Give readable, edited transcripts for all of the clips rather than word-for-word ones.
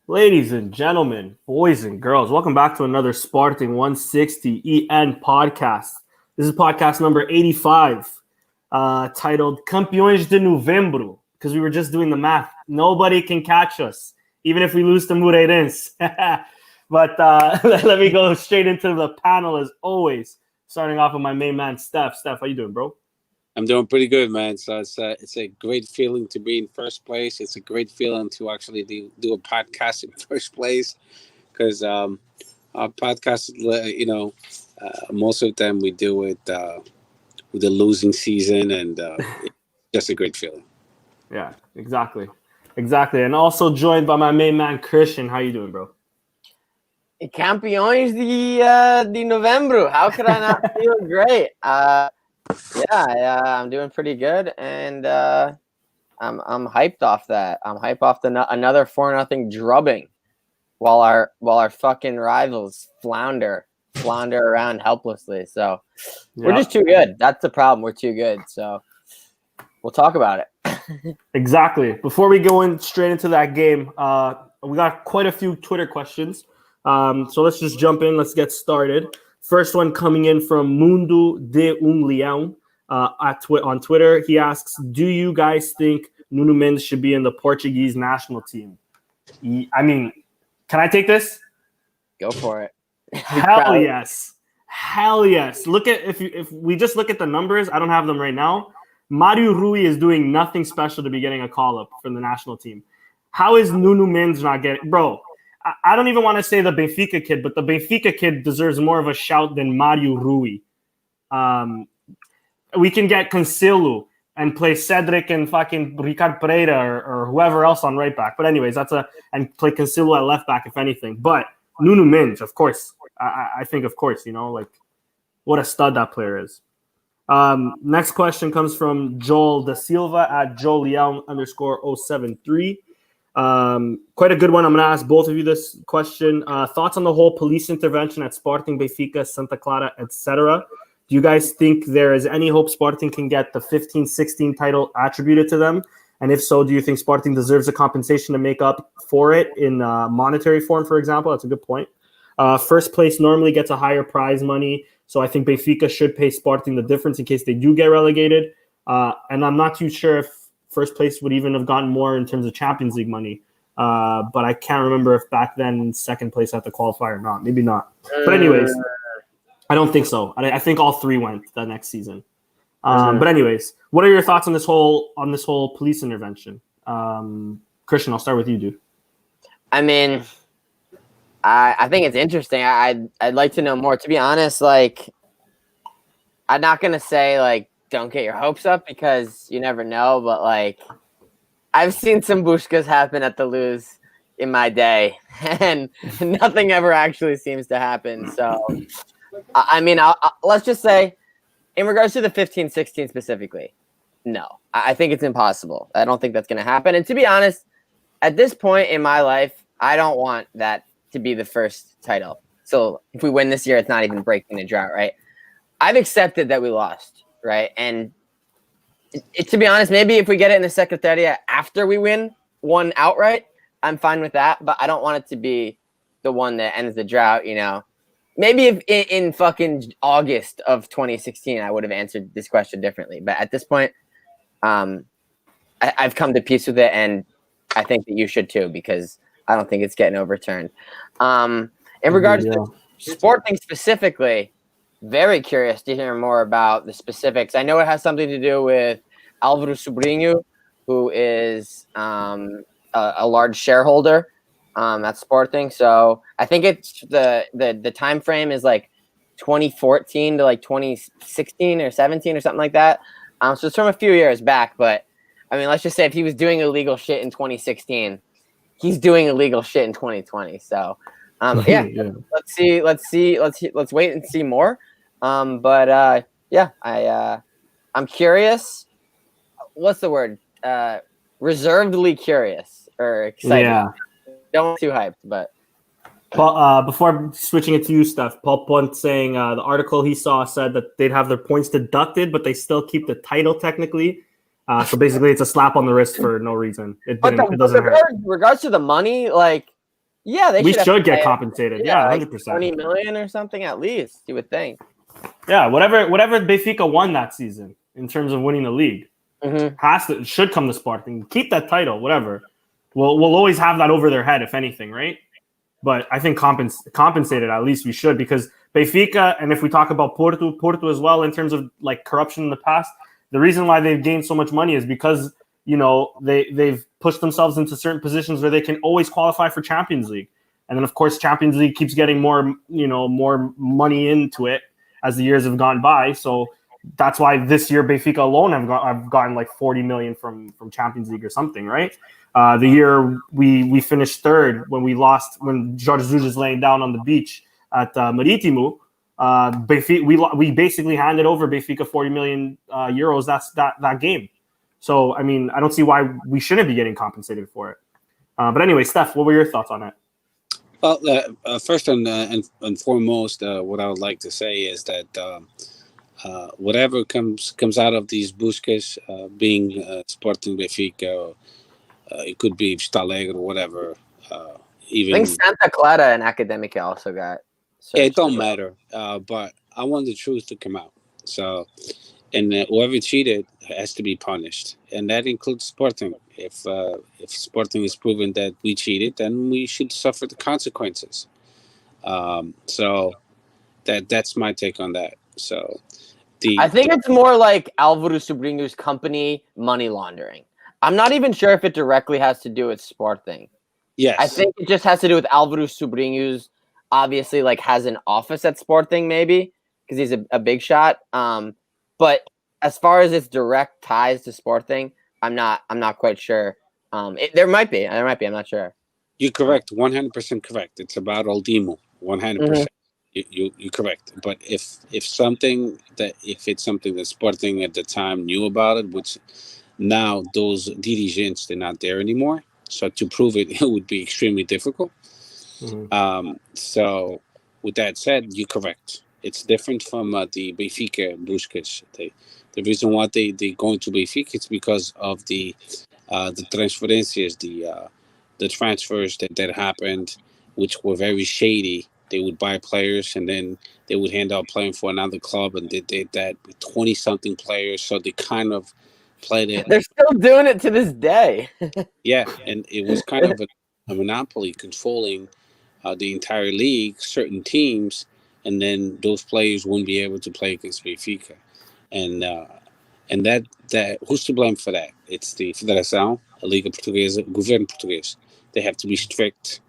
Ladies and gentlemen, boys and girls, welcome back to another Sporting160EN podcast. This is podcast number 85, titled Campeoes de Novembro, because we were just doing the math. Nobody can catch us, even if we lose to Moreirense. But let me go straight into the panel as always, starting off with my main man, Steph. Steph, how you doing, bro? I'm doing pretty good, man. So it's a great feeling to be in first place. It's a great feeling to actually do a podcast in first place because our podcast, most of them we do it with the losing season, and it's just a great feeling. Yeah, exactly. And also joined by my main man, Christian. How you doing, bro? Campeoes de Novembro. How could I not feel great? I'm doing pretty good, and I'm hyped off that. I'm hyped off another 4-0 drubbing, while our fucking rivals flounder around helplessly. So we're just too good. That's the problem. We're too good. So we'll talk about it. Exactly. Before we go in straight into that game, we got quite a few Twitter questions. So let's just jump in. Let's get started. First one coming in from Mundo de Leão on Twitter. He asks, do you guys think Nuno Mendes should be in the Portuguese national team? I mean, can I take this? Go for it. Hell yes. Look at if we just look at the numbers, I don't have them right now. Mario Rui is doing nothing special to be getting a call-up from the national team. How is Nuno Mendes not getting... Bro, I don't even want to say the Benfica kid, but the Benfica kid deserves more of a shout than Mario Rui. We can get Cancelo and play Cedric and fucking Ricard Pereira or whoever else on right back. But anyways, and play Cancelo at left back, if anything. But Nuno Mendes, of course. I think, of course, what a stud that player is. Next question comes from Joel Da Silva at JoelLeão_073. Quite a good one. I'm going to ask both of you this question. Thoughts on the whole police intervention at Sporting, Benfica, Santa Clara, etc. Do you guys think there is any hope Sporting can get the 15-16 title attributed to them? And if so, do you think Sporting deserves a compensation to make up for it in monetary form, for example? That's a good point. First place normally gets a higher prize money, so I think Benfica should pay Sporting the difference in case they do get relegated. And I'm not too sure if first place would even have gotten more in terms of Champions League money. But I can't remember if back then second place had to qualify or not. Maybe not. But anyways, I don't think so. I think all three went that next season. But anyways, what are your thoughts on this whole police intervention? Christian, I'll start with you, dude. I mean, I think it's interesting. I'd like to know more. To be honest, I'm not gonna say don't get your hopes up because you never know. But I've seen some bushkas happen at the Luz in my day, and nothing ever actually seems to happen. So, I mean, let's just say, in regards to the 15-16 specifically, no, I think it's impossible. I don't think that's going to happen. And to be honest, at this point in my life, I don't want that to be the first title. So if we win this year, it's not even breaking the drought, right? I've accepted that we lost, right? And to be honest, maybe if we get it in the Secretaria after we win one outright, I'm fine with that. But I don't want it to be the one that ends the drought, Maybe if in fucking August of 2016, I would have answered this question differently. But at this point, I've come to peace with it, and I think that you should too, because I don't think it's getting overturned. In regards to Sporting specifically, very curious to hear more about the specifics. I know it has something to do with Álvaro Sobrinho, who is a large shareholder at Sporting. So I think it's the time frame is 2014 to 2016 or 17 or something like that. So it's from a few years back. But I mean, let's just say if he was doing illegal shit in 2016, he's doing illegal shit in 2020. So let's wait and see more. I'm curious. What's the word? Reservedly curious or excited. Yeah. Don't too hyped, but. Before switching it to you, Steph, Paul Punt saying the article he saw said that they'd have their points deducted, but they still keep the title technically. So basically, it's a slap on the wrist for no reason. It doesn't hurt. In regards to the money, Yeah, they we should, should get pay compensated. it. Yeah, Like 100%. 20 million or something at least. You would think. Yeah, whatever Benfica won that season in terms of winning the league should come to Sporting. Keep that title, whatever. We'll always have that over their head, if anything, right? But I think compensated at least we should, because Benfica, and if we talk about Porto as well in terms of like corruption in the past, the reason why they've gained so much money is because they've pushed themselves into certain positions where they can always qualify for Champions League, and then of course Champions League keeps getting more money into it as the years have gone by. So that's why this year Benfica alone have gotten like 40 million from Champions League or something, right? The year we finished third when Jorge Jesus is laying down on the beach at Marítimo, we basically handed over Benfica 40 million euros that game. So I mean, I don't see why we shouldn't be getting compensated for it. But anyway, Steph, what were your thoughts on it? Well, first and foremost, what I would like to say is that whatever comes out of these buscas, being Sporting Benfica, it could be Stalegre or whatever. Even I think Santa Clara and Academica also got. Yeah, it don't matter. But I want the truth to come out. So, and whoever cheated has to be punished, and that includes Sporting. If Sporting is proven that we cheated, then we should suffer the consequences. So that's my take on that. So I think it's more like Álvaro Sobrinho's company money laundering. I'm not even sure if it directly has to do with Sporting. Yes, I think it just has to do with Álvaro Sobrinho's. Obviously, like has an office at Sporting, maybe because he's a big shot. But as far as its direct ties to Sporting, I'm not quite sure. There might be. I'm not sure. You're correct. 100% correct. It's about Oldimo. 100%. You're correct. But if it's something that Sporting at the time knew about it, which now those dirigents, they're not there anymore. So to prove it, it would be extremely difficult. So with that said, you're correct. It's different from the Benfica Busquets. The reason why they going to Benfica is because of the transferencias, the transfers that happened, which were very shady. They would buy players and then they would hand out playing for another club, and they did that with 20-something players. So they kind of played it. They're still doing it to this day. Yeah, and it was kind of a monopoly controlling the entire league, certain teams, and then those players wouldn't be able to play against Benfica. And that who's to blame for that? It's the Federação, a Liga Portuguesa, Governo Português. They have to be strict,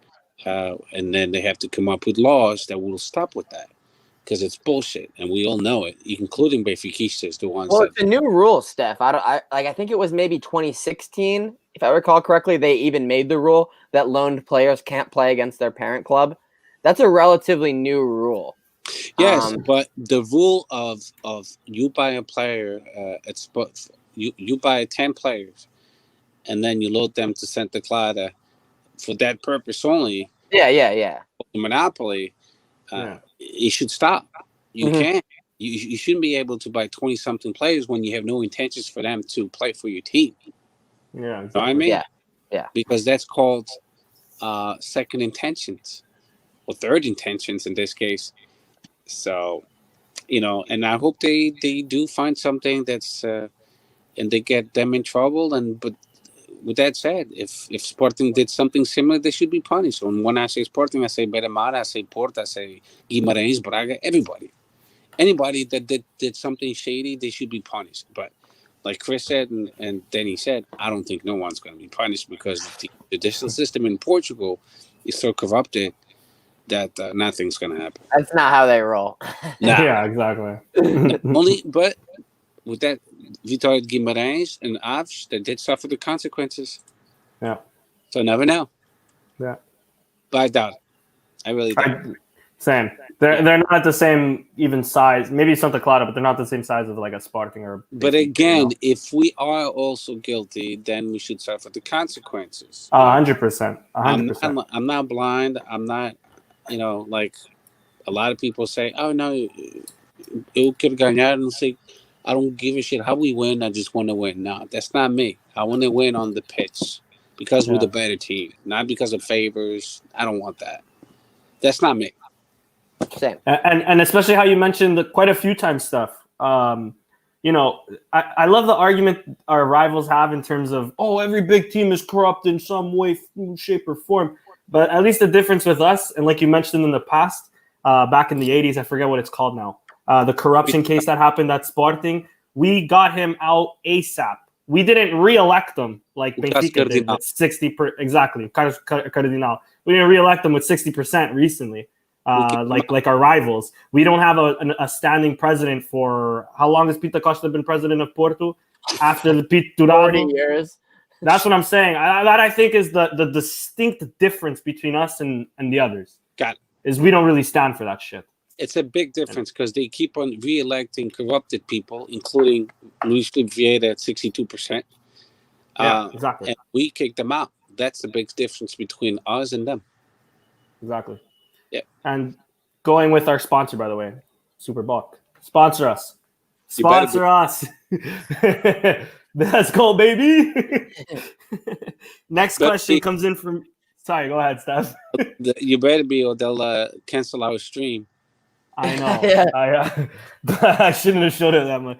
and then they have to come up with laws that will stop with that, because it's bullshit, and we all know it, including Benfiquistas, the ones. Well, it's a new rule, Steph. I think it was maybe 2016, if I recall correctly. They even made the rule that loaned players can't play against their parent club. That's a relatively new rule. Yes, but the rule of you buy a player at Sport, you buy 10 players, and then you load them to Santa Clara for that purpose only. Yeah. The monopoly, it should stop. You can't. You shouldn't be able to buy 20-something players when you have no intentions for them to play for your team. Yeah, exactly. You know what I mean? Yeah. Because that's called second intentions, or third intentions in this case. So, and I hope they do find something that's and they get them in trouble. But with that said, if Sporting did something similar, they should be punished. When I say Sporting, I say Beira-Mar, I say Porto, I say Guimarães, Braga, everybody. Anybody that did something shady, they should be punished. But like Chris said and Denny said, I don't think no one's going to be punished, because the judicial system in Portugal is so corrupted that nothing's going to happen. That's not how they roll. Nah. Yeah, exactly. But with that, Vitoria Guimarães and Aves, they did suffer the consequences. Yeah. So never know. Yeah. But I doubt it. I really doubt. Same. They're not the same even size. Maybe Santa Clara, but they're not the same size of like a Sporting or. But again, if we are also guilty, then we should suffer the consequences. 100%. 100%. I'm not blind. I'm not, like a lot of people say, oh no, eu quero ganhar, não sei. I don't give a shit how we win. I just want to win. No, that's not me. I want to win on the pitch. because we're the better team, not because of favors. I don't want that. That's not me. Same. And especially how you mentioned quite a few times stuff. You know, I love the argument our rivals have in terms of, oh, every big team is corrupt in some way, shape, or form. But at least the difference with us, and like you mentioned in the past, back in the 80s, I forget what it's called now, the corruption case that happened at Sporting, we got him out ASAP. We didn't re-elect him like Benfica did with 60%. Exactly, Cardinal. We didn't re-elect him with 60% recently. Like our rivals. We don't have a standing president for how long has Peter Costa been president of Porto? After the Pete Durado? 40 years. That's what I'm saying. That I think is the distinct difference between us and the others. Got it. Is we don't really stand for that shit. It's a big difference because they keep on re-electing corrupted people, including Luis Vieira at 62%. Yeah, exactly. And we kick them out. That's the big difference between us and them. Exactly. Yeah. And going with our sponsor, by the way, Super Bulk. Sponsor us. Sponsor us. Let's go, baby. Next question comes in from... Sorry, go ahead, Steph. You better be or they'll cancel our stream. I know. I shouldn't have showed it that much.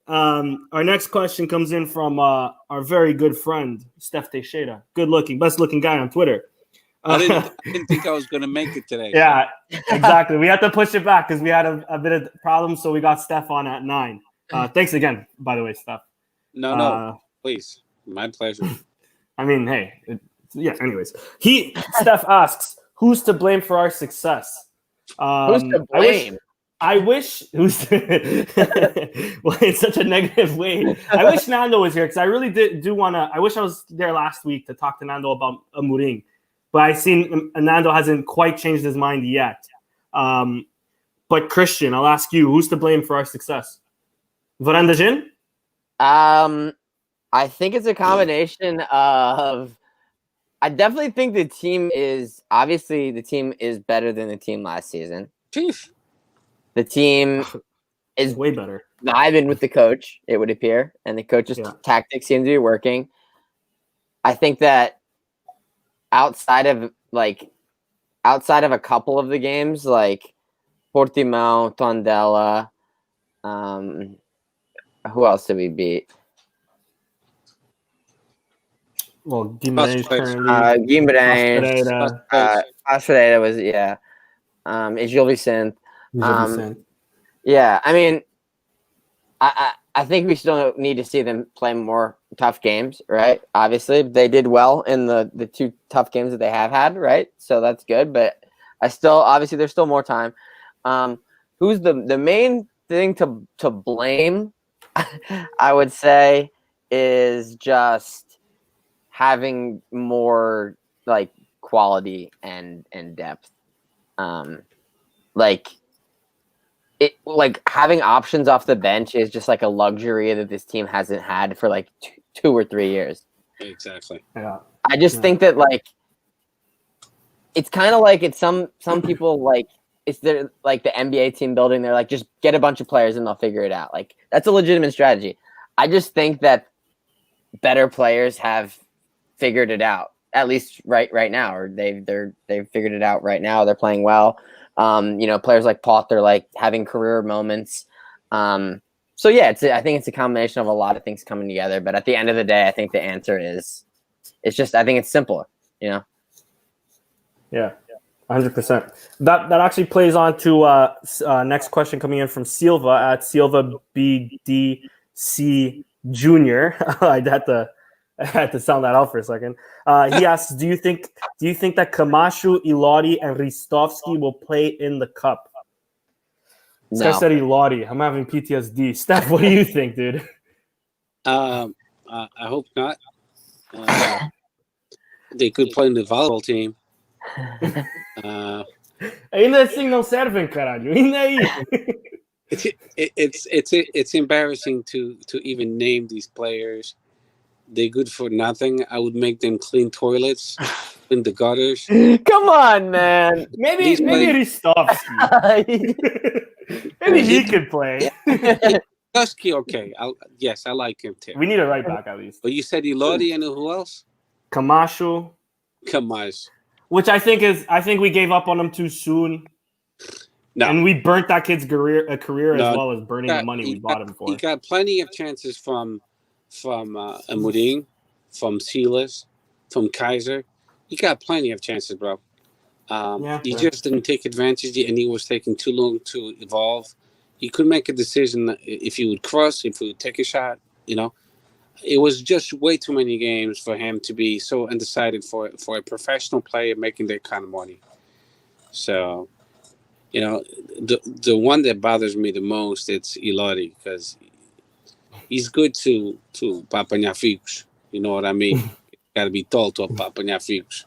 Our next question comes in from our very good friend, Steph Teixeira. Good looking, best looking guy on Twitter. I didn't think I was going to make it today. Yeah, exactly. We had to push it back because we had a bit of problems, so we got Steph on at 9. Thanks again, by the way, Steph. No, please. My pleasure. I mean, hey, anyways. Steph asks, who's to blame for our success? Who's to blame? I wish who's well, in such a negative way. I wish Nando was here because I really do want to. I wish I was there last week to talk to Nando about Amorim. But I've seen Nando hasn't quite changed his mind yet. But Christian, I'll ask you, who's to blame for our success? Varandajin? I think it's a combination of... I definitely think the team is better than the team last season. Chief. The team is way better. vibing with the coach, it would appear, and the coach's tactics seem to be working. I think that outside of a couple of the games, like Portimão, Tondela, who else did we beat? Well, Guimarães currently. Guimarães. Pastoreda was, Gil Vicente. Yeah, I mean, I think we still need to see them play more tough games, right? Obviously, they did well in the 2 tough games that they have had, right? So that's good, but obviously there's still more time. Who's the main thing to blame, I would say, is just having more like quality and depth. Having options off the bench is just like a luxury that this team hasn't had for like 2 or 3 years. Exactly. Yeah. I just think that it's kind of like it's some people like it's their like the NBA team building. They're like, just get a bunch of players and they'll figure it out. Like that's a legitimate strategy. I just think that better players have figured it out, at least right now, or they've figured it out right now. They're playing well. Players like Potter, like having career moments. So yeah, I think it's a combination of a lot of things coming together. But at the end of the day, I think the answer is, I think it's simpler. Yeah, 100%. That actually plays on to next question coming in from Silva at Silva BDC Junior. I had to sound that out for a second. He asks, do you think that Camacho, Ilori, and Ristovski will play in the cup? This guy said Ilori. I'm having PTSD. Steph, what do you think, dude? I hope not. They could play in the volleyball team. Ainda assim não servem, caralho. Ainda aí. It's embarrassing to even name these players. They're good for nothing. I would make them clean toilets in the gutters. Come on, man. Maybe Ristovski. Maybe he could play. Husky, okay. Yes, I like him too. We need a right back at least. But you said Elordi and who else? Camacho, Campeoes. which I think we gave up on him too soon. No. And we burnt that kid's career as well as burning the money we bought him for. He got plenty of chances from Amorim, from Silas, from Kaiser. He got plenty of chances, bro. He just didn't take advantage, and he was taking too long to evolve. He could make a decision if he would cross, if he would take a shot. It was just way too many games for him to be so undecided for a professional player making that kind of money. So, the one that bothers me the most, it's Elordi, because he's good to apanhar figos. You know what I mean? Got to be told to apanhar figos.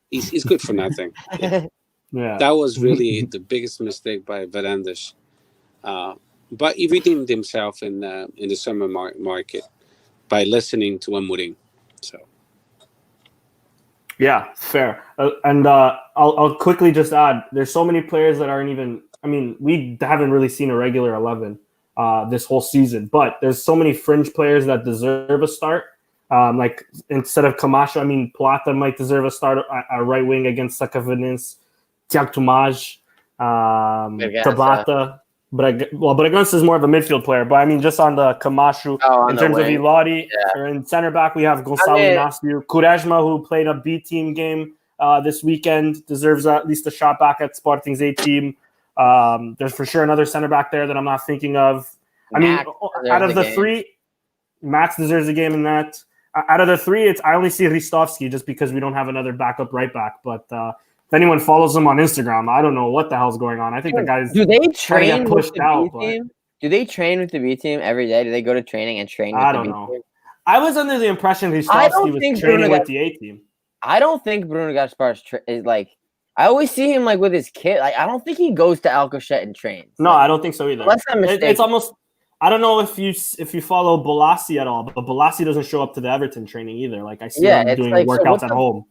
He's good for nothing. Yeah. That was really the biggest mistake by Varandas. But he redeemed himself in the summer market by listening to Amorim. So. Yeah, fair. And I'll quickly just add, there's so many players that aren't even, we haven't really seen a regular 11 this whole season, but there's so many fringe players that deserve a start. Like instead of Camacho, Plata might deserve a start at right wing against Sakavanins, Tiago Tomás, Tabata. Bragança is more of a midfield player, but just on the Camacho, in terms of Elordi, or in center back, we have Gonçalo Inácio, Quaresma, who played a B team game this weekend, deserves at least a shot back at Sporting's A team. There's for sure another center back there that I'm not thinking of. Out of the three, Max deserves a game in that. Out of the three, I only see Ristovski just because we don't have another backup right back. But if anyone follows him on Instagram, I don't know what the hell's going on. I think the guys do they train pushed with the out. B team? Do they train with the B team every day? Do they go to training and train with I the don't B know. team? I was under the impression Ristovski was training with the A team. I don't think Bruno Gaspar is like. I always see him like with his kid. Like I don't think he goes to Alcochete and trains. No, I don't think so either. Unless I'm mistaken. It's almost. I don't know if you follow Bolasie at all, but Bolasie doesn't show up to the Everton training either. Like I see him doing workouts at home.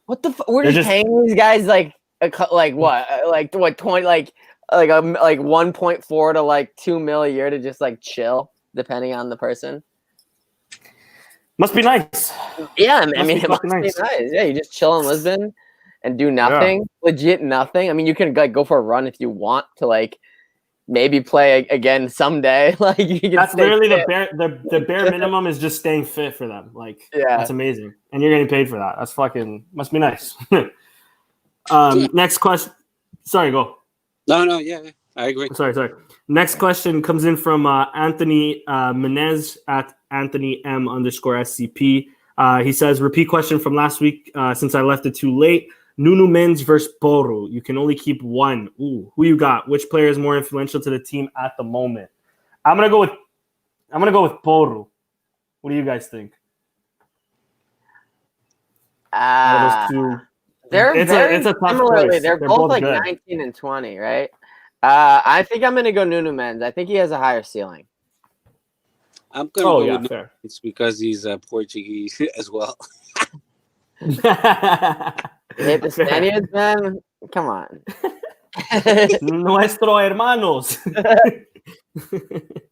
What the? We're just paying these guys like what? Like what? 20 like 1.4 to like 2 mil a year to just like chill, depending on the person. Must be nice. Yeah, it must be nice. Yeah, you just chill in Lisbon and do nothing, legit nothing. You can like go for a run if you want to like. Maybe play again someday. Like you can. That's literally the bare minimum is just staying fit for them. Like that's amazing, and you're getting paid for that. That's fucking must be nice. Next question. Sorry, go. No, yeah, I agree. Sorry. Next question comes in from Anthony Menez at AnthonyM_SCP. He says, repeat question from last week since I left it too late. Nuno Mendes versus Porro. You can only keep one. Ooh, who you got? Which player is more influential to the team at the moment? I'm gonna go with Porro. What do you guys think? Those two. It's a tough choice. They're both like good. 19 and 20, right? I think I'm gonna go Nuno Mendes. I think he has a higher ceiling. I'm gonna go with Nuno. It's because he's Portuguese as well. Hate the Spaniards, man. Come on. Nuestro hermanos.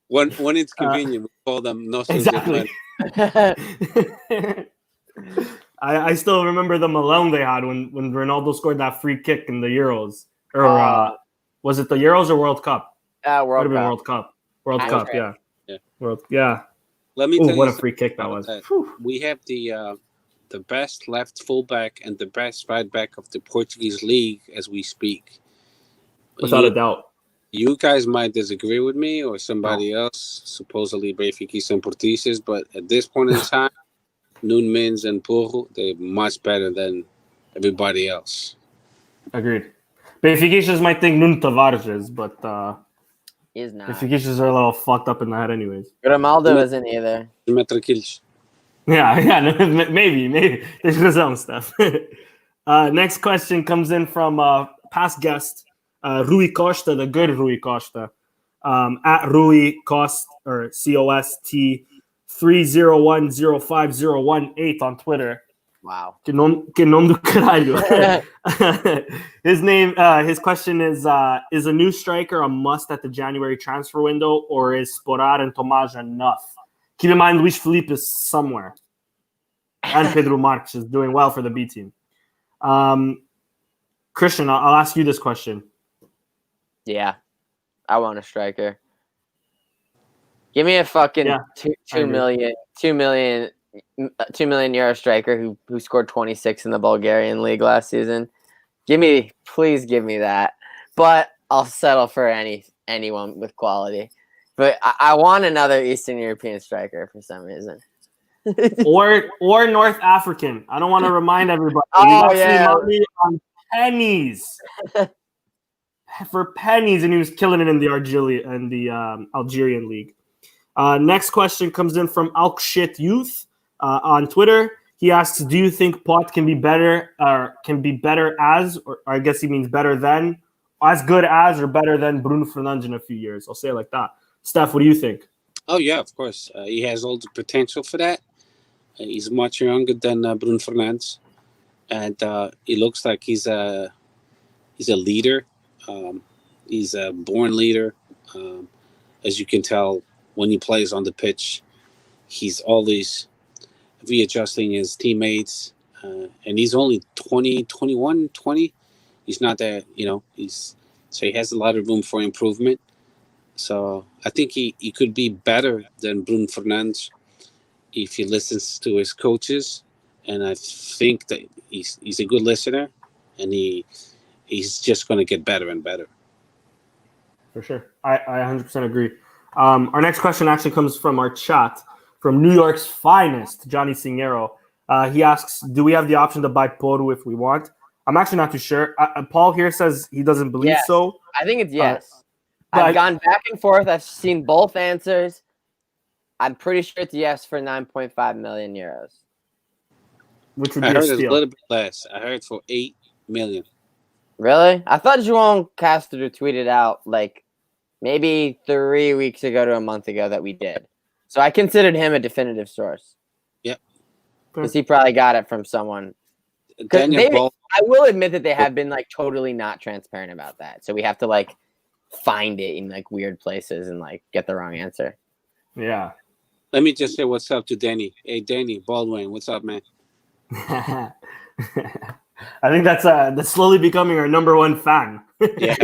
When it's convenient, we call them nuestros exactly. I still remember the Malone they had when Ronaldo scored that free kick in the Euros. Or was it the Euros or World Cup? World Cup. World Cup. World Cup, yeah. Yeah. Let me tell you what a free kick that was. We have the best left fullback and the best right back of the Portuguese league as we speak. Without a doubt. You guys might disagree with me or somebody else, supposedly Benfica and Portuguese, but at this point in time, Nuno Mendes and Porro, they're much better than everybody else. Agreed. Benfica might think Nuno Tavares is, but he's not. Benfica are a little fucked up in the head anyways. Grimaldo isn't either. Yeah, maybe. There's razão stuff. Next question comes in from past guest Rui Costa, the good Rui Costa, at Rui Cost or COST 301050118 on Twitter. Wow. Que nome do caralho. His question is a new striker a must at the January transfer window, or is Sporar and Tomás enough? Keep in mind, Luis Felipe is somewhere. And Pedro Marques is doing well for the B team. Christian, I'll ask you this question. Yeah. I want a striker. Give me a fucking 2 million euro striker who scored 26 in the Bulgarian league last season. Please give me that. But I'll settle for anyone with quality. But I want another Eastern European striker for some reason. or North African. I don't want to remind everybody. Oh, yeah. On pennies. For pennies, and he was killing it in the Algerian league. Next question comes in from Alkshit Youth on Twitter. He asks, "Do you think Pot can be better, or as, or I guess he means better than, as good as, or better than Bruno Fernandes in a few years?" I'll say it like that. Steph, what do you think? Oh yeah, of course. He has all the potential for that. He's much younger than Bruno Fernandes, and he looks like he's a leader. He's a born leader, as you can tell. When he plays on the pitch, he's always readjusting his teammates, and he's only 20. He's not that, so he has a lot of room for improvement. So I think he could be better than Bruno Fernandes if he listens to his coaches, and I think that he's a good listener, and he's just going to get better and better. For sure. I 100% agree. Our next question actually comes from our chat, from New York's finest, Johnny Singero. He asks, do we have the option to buy Poru if we want? I'm actually not too sure. Paul here says he doesn't believe so. I think it's yes. I've gone back and forth. I've seen both answers. I'm pretty sure it's yes for 9.5 million euros. Which would be a steal. A little bit less. I heard for 8 million. Really? I thought João Castro tweeted out like maybe 3 weeks ago to a month ago that we did. So I considered him a definitive source. Yep. Because he probably got it from someone. I will admit that they have been like totally not transparent about that. So we have to like find it in like weird places and like get the wrong answer. Yeah. Let me just say what's up to Danny. Hey, Danny Baldwin, what's up, man? I think that's slowly becoming our number one fan. Yeah.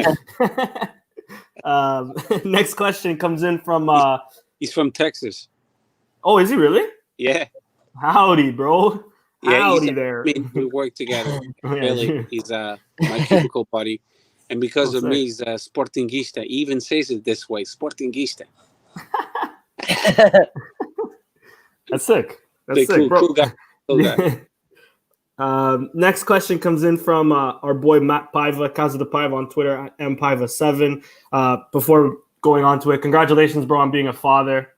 Next question comes in from... He's from Texas. Oh, is he really? Yeah. Howdy, bro. Yeah, Howdy there. We work together. Really. He's my cubicle buddy. And because of me, he's Sportingista. He even says it this way, Sportingista. That's sick. That's sick, bro. Cool guy. Next question comes in from our boy Matt Paiva, Casa de Paiva on Twitter at mpaiva7. Before going on to it, congratulations, bro, on being a father.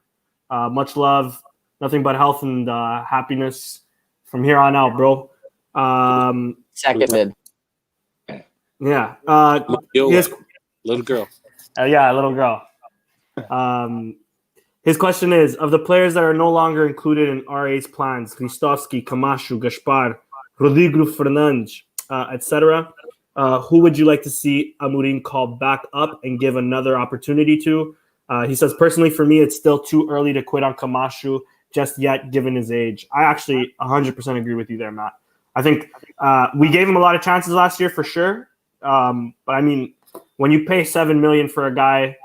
Much love, nothing but health and happiness from here on out, bro. Seconded. Yeah. Little girl. Yeah, little girl. His question is, of the players that are no longer included in RA's plans, Christovski, Camacho, Gaspar, Rodrigo Fernandes, etc., who would you like to see Amorim call back up and give another opportunity to? He says, personally, for me, it's still too early to quit on Camacho just yet, given his age. I actually 100% agree with you there, Matt. I think we gave him a lot of chances last year for sure. But I mean, when you pay $7 million for a guy,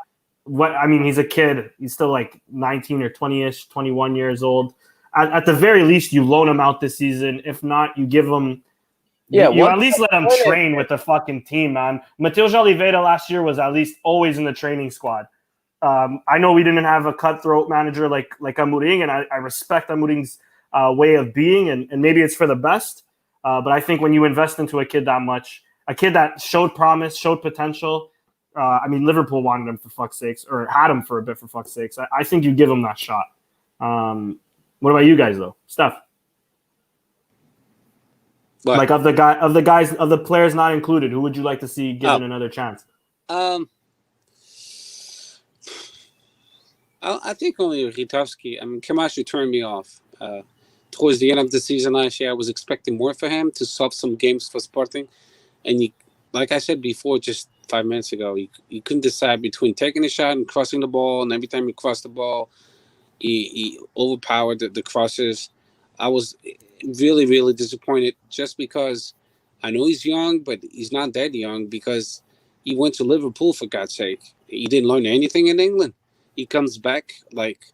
he's a kid. He's still like 19 or 20-ish, 21 years old. At the very least, you loan him out this season. If not, you give him. Yeah, you at least let him train with the fucking team, man. Mateus Oliveira last year was at least always in the training squad. I know we didn't have a cutthroat manager like Amorim, and I respect Amorim's way of being, and maybe it's for the best. But I think when you invest into a kid that much, a kid that showed promise, showed potential. Liverpool wanted him for fuck's sakes, or had him for a bit for fuck's sakes. I think you give him that shot. What about you guys though, Steph? What? Like of the players not included, who would you like to see given another chance? I think only Ritovsky. Camacho turned me off. towards the end of the season last year, I was expecting more for him to solve some games for Sporting. And like I said before, just 5 minutes ago, you couldn't decide between taking a shot and crossing the ball. And every time he crossed the ball, he overpowered the crosses. I was really, really disappointed just because I know he's young, but he's not that young because he went to Liverpool, for God's sake. He didn't learn anything in England. He comes back like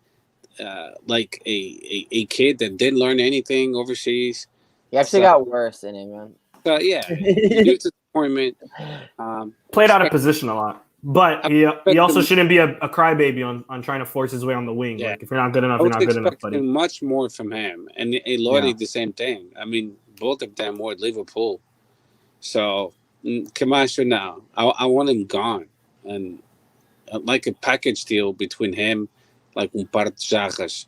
a kid that didn't learn anything overseas. He actually got worse in England. Yeah, huge disappointment. Played out of position a lot. But he also shouldn't be a crybaby on trying to force his way on the wing. Yeah. Like, if you're not good enough, you're not good enough, buddy. Much more from him. And Lodi, the same thing. I mean, both of them were at Liverpool. So, Camacho now, I want him gone. And like a package deal between him, like un par de jarras.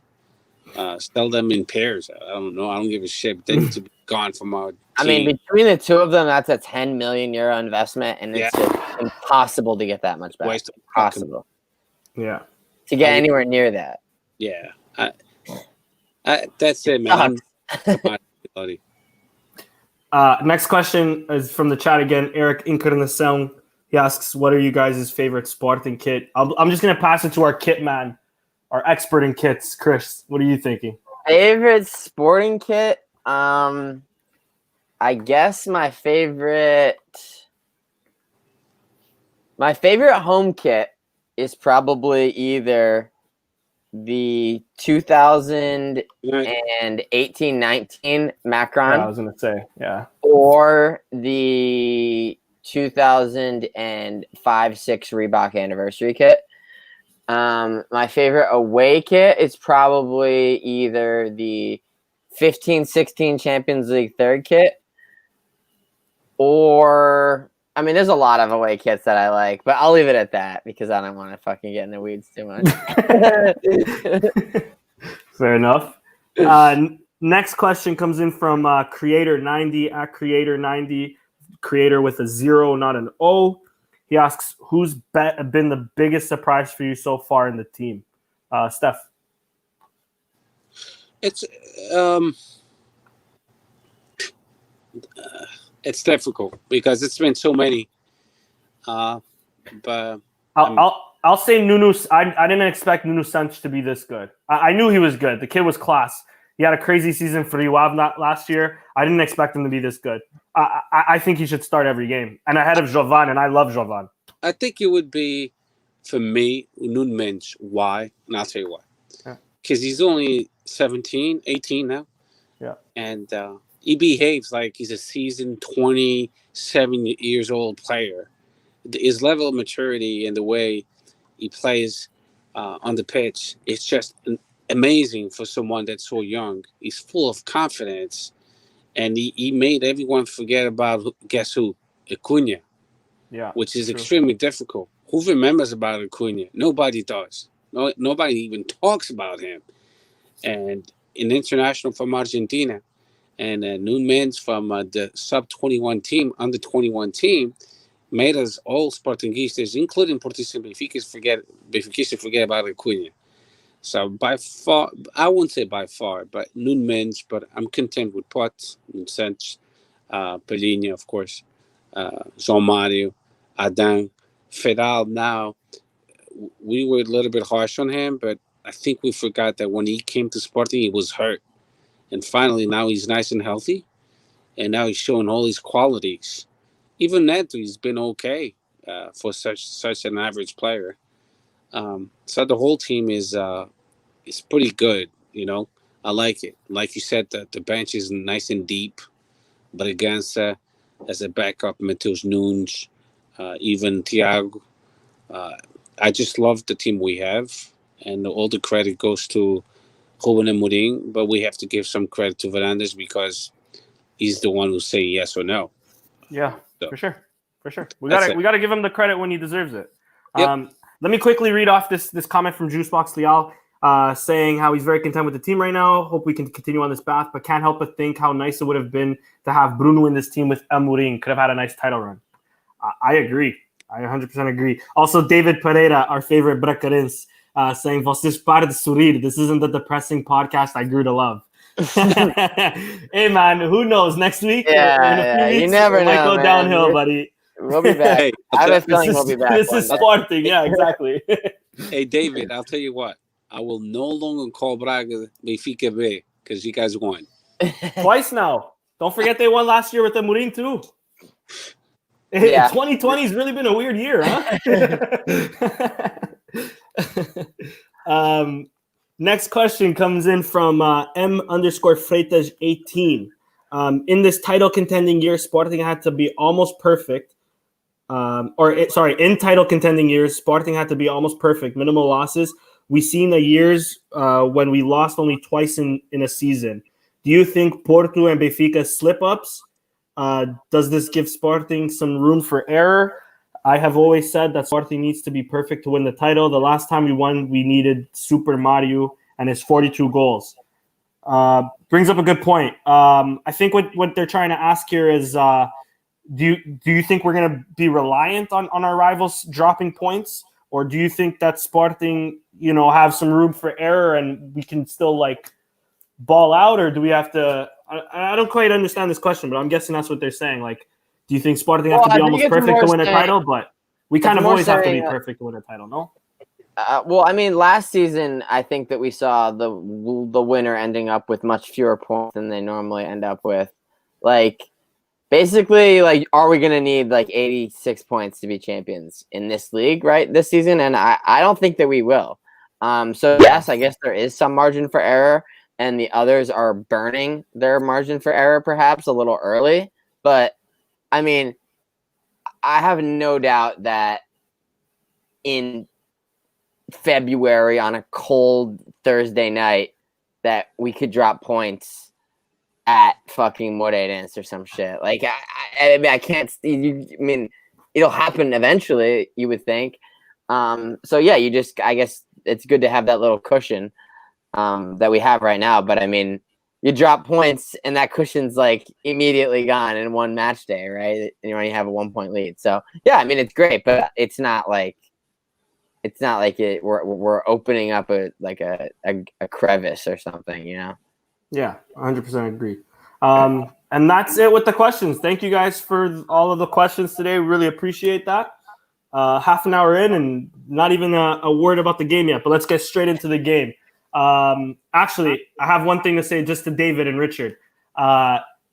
Sell them in pairs. I don't know. I don't give a shit. But they need to be gone from our team. I mean, between the two of them, that's a 10 million euro investment, and it's just impossible to get that much back. Impossible. Yeah. To get anywhere near that. Yeah. That's it, man. Next question is from the chat again. Eric Encarnação. He asks, what are you guys' favorite Sporting kit? I'm just going to pass it to our kit man, our expert in kits. Chris, what are you thinking? Favorite Sporting kit? I guess my favorite home kit is probably either the 2018-19 Macron. I was going to say, yeah. Or the 2005-6 Reebok anniversary kit. My favorite away kit is probably either the 15-16 Champions League third kit, or I mean, there's a lot of away kits that I like, but I'll leave it at that because I don't want to fucking get in the weeds too much. Fair enough. Next question comes in from Creator90 at Creator90, creator with a 0, not an O. He asks, who's been the biggest surprise for you so far in the team? Steph. It's difficult because it's been so many. But I'll say Nuno. I didn't expect Nuno Santos to be this good. I knew he was good. The kid was class. He had a crazy season for Rio Ave last year. I didn't expect him to be this good. I think he should start every game. And ahead of Jovan, and I love Jovan. I think it would be, for me, Nuno Mendes. Why? And I'll tell you why. Because he's only 17, 18 now. Yeah. And he behaves like he's a seasoned 27 years old player. His level of maturity and the way he plays on the pitch, it's just amazing for someone that's so young. He's full of confidence. And he made everyone forget about, guess who? Acuna. Yeah, which is extremely difficult. Who remembers about Acuna? Nobody does. Nobody even talks about him. And an international from Argentina and Nuno Mendes from the sub-21 team, under-21 team, made us all Sportingistas, including Portuguese and Benfica, forget about Acuna. So by far, I wouldn't say by far, but Nuno Mendes, but I'm content with Pot, Santos, Palhinha, of course, João Mário, Adam, Fedal. Now, we were a little bit harsh on him, but I think we forgot that when he came to Sporting, he was hurt. And finally, now he's nice and healthy, and now he's showing all his qualities. Even Neto, he's been okay for such an average player. So the whole team is pretty good, you know. I like it. Like you said, the bench is nice and deep. But against as a backup, Matheus Nunes, even Thiago. I just love the team we have, and all the credit goes to Ruben Amorim, but we have to give some credit to Varandas because he's the one who say yes or no. Yeah, so, for sure. We gotta give him the credit when he deserves it. Yep. Let me quickly read off this comment from Juicebox Leal, saying how he's very content with the team right now. Hope we can continue on this path, but can't help but think how nice it would have been to have Bruno in this team with Amorim. Could have had a nice title run. I agree. I 100% agree. Also, David Pereira, our favorite Bracarense, saying, "Vocês para de sorrir. This isn't the depressing podcast I grew to love." Hey man, who knows? Next week, Yeah, in a few yeah, you weeks, never it might know, go man. downhill, buddy. We'll be back. Hey, I have a This feeling we'll be back. this is one day. Sporting. Yeah, exactly. hey, David, I'll tell you what. I will no longer call Braga Benfica B because you guys won. Twice now. Don't forget they won last year with the Mourinho too. Yeah. 2020 has really been a weird year, huh? Next question comes in from M_Freitas18. In this title contending year, Sporting had to be almost perfect. In title contending years, Sporting had to be almost perfect. Minimal losses. We've seen the years when we lost only twice in a season. Do you think Porto and Benfica slip-ups? Does this give Sporting some room for error? I have always said that Sporting needs to be perfect to win the title. The last time we won, we needed Super Mario and his 42 goals. Brings up a good point. I think what they're trying to ask here is, do you think we're going to be reliant on our rivals dropping points? Or do you think that Sporting, have some room for error and we can still ball out? Or do we have to... I don't quite understand this question, but I'm guessing that's what they're saying. Do you think Sporting have to be almost perfect to win a title? But we kind of always have to be perfect to win a title, no? Last season, I think that we saw the winner ending up with much fewer points than they normally end up with. Basically, are we going to need 86 points to be champions in this league, right, this season? And I don't think that we will. So, yes, I guess there is some margin for error, and the others are burning their margin for error perhaps a little early. But, I have no doubt that in February on a cold Thursday night that we could drop points at fucking Modalities or some shit. I can't. It'll happen eventually. You would think. So yeah, I guess it's good to have that little cushion that we have right now. But you drop points and that cushion's immediately gone in one match day, right? And you only have a 1 point lead. So yeah, it's great, but it's not like we're opening up a crevice or something, Yeah, 100% agree. And that's it with the questions. Thank you guys for all of the questions today. We really appreciate that. Half an hour in and not even a word about the game yet, but let's get straight into the game. Actually, I have one thing to say just to David and Richard.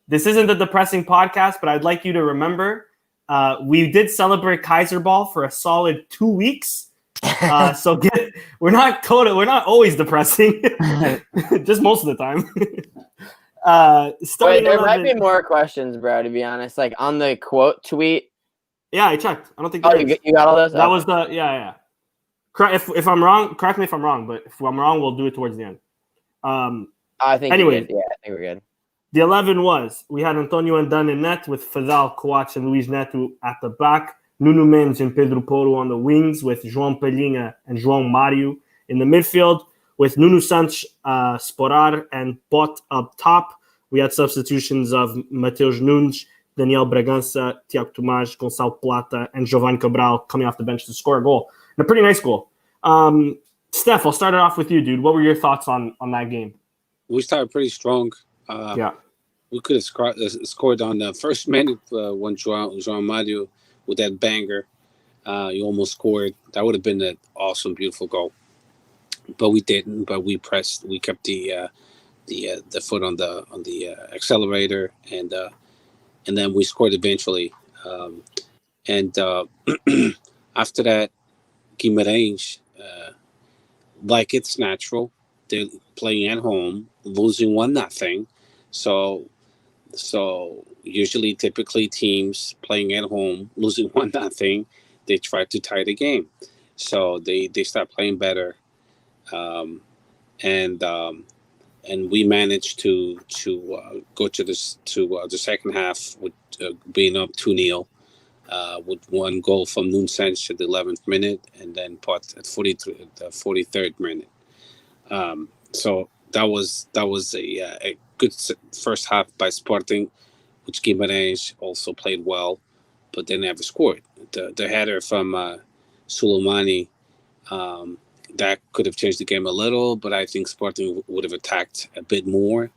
This isn't a depressing podcast, but I'd like you to remember we did celebrate Kaiser Ball for a solid 2 weeks. So we're not always depressing, just most of the time. There might be more questions, bro, to be honest. On the quote tweet. Yeah, I checked. I don't think you got all those? That was the yeah. If I'm wrong, correct me if I'm wrong, but if I'm wrong, we'll do it towards the end. I think anyway, I think we're good. The 11 was, we had Antonio Andan in net with Fadal, Coates, and Luis Neto at the back. Nuno Mendes and Pedro Porro on the wings with João Palhinha and João Mario in the midfield with Nuno Santos, Sporar, and Pot up top. We had substitutions of Mateus Nunes, Daniel Bragança, Tiago Tomás, Gonçalo Plata, and Giovanni Cabral coming off the bench to score a goal. And a pretty nice goal. Steph, I'll start it off with you, dude. What were your thoughts on that game? We started pretty strong. We could have scored on the first minute when João Mario with that banger. You almost scored. That would have been an awesome, beautiful goal. But we didn't. But we pressed. We kept the foot on the accelerator, and then we scored eventually. After that, Guimarães, it's natural. They're playing at home, losing 1-0. So usually, typically, teams playing at home, losing 1-0, they try to tie the game. So they start playing better, and we managed to go to the second half with being up 2-0, with one goal from Nuno Santos at the 11th minute, and then Pot at the 43rd minute. So that was a good first half by Sporting, which Guimarães also played well, but they never scored. The header from Soleimani, that could have changed the game a little, but I think Sporting would have attacked a bit more.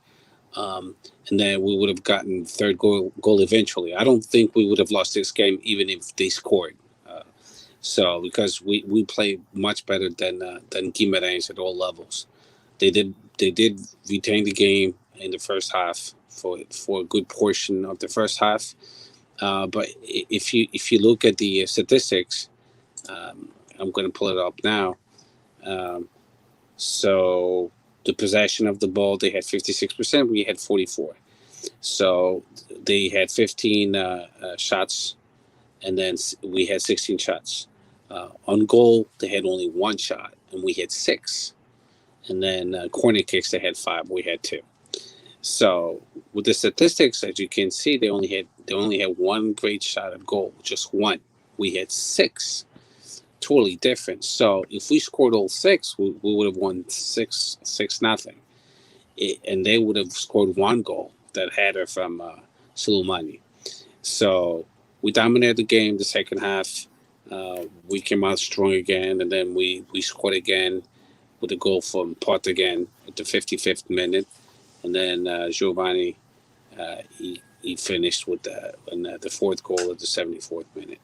and then we would have gotten third goal eventually. I don't think we would have lost this game even if they scored. So because we played much better than Guimarães at all levels. They did retain the game in the first half for a good portion of the first half. But if you look at the statistics, I'm going to pull it up now. So the possession of the ball, they had 56%. We had 44%. So they had 15 shots, and then we had 16 shots. On goal, they had only one shot, and we had 6. And then corner kicks, they had 5. We had 2. So with the statistics, as you can see, they only had one great shot at goal, just one. We had 6. Totally different. So if we scored all 6, we would have won 6-0, and they would have scored one goal, that header from Sulumani. So we dominated the game the second half. We came out strong again, and then we scored again with a goal from Pot again at the 55th minute, and then Giovanni he finished with the fourth goal at the 74th minute.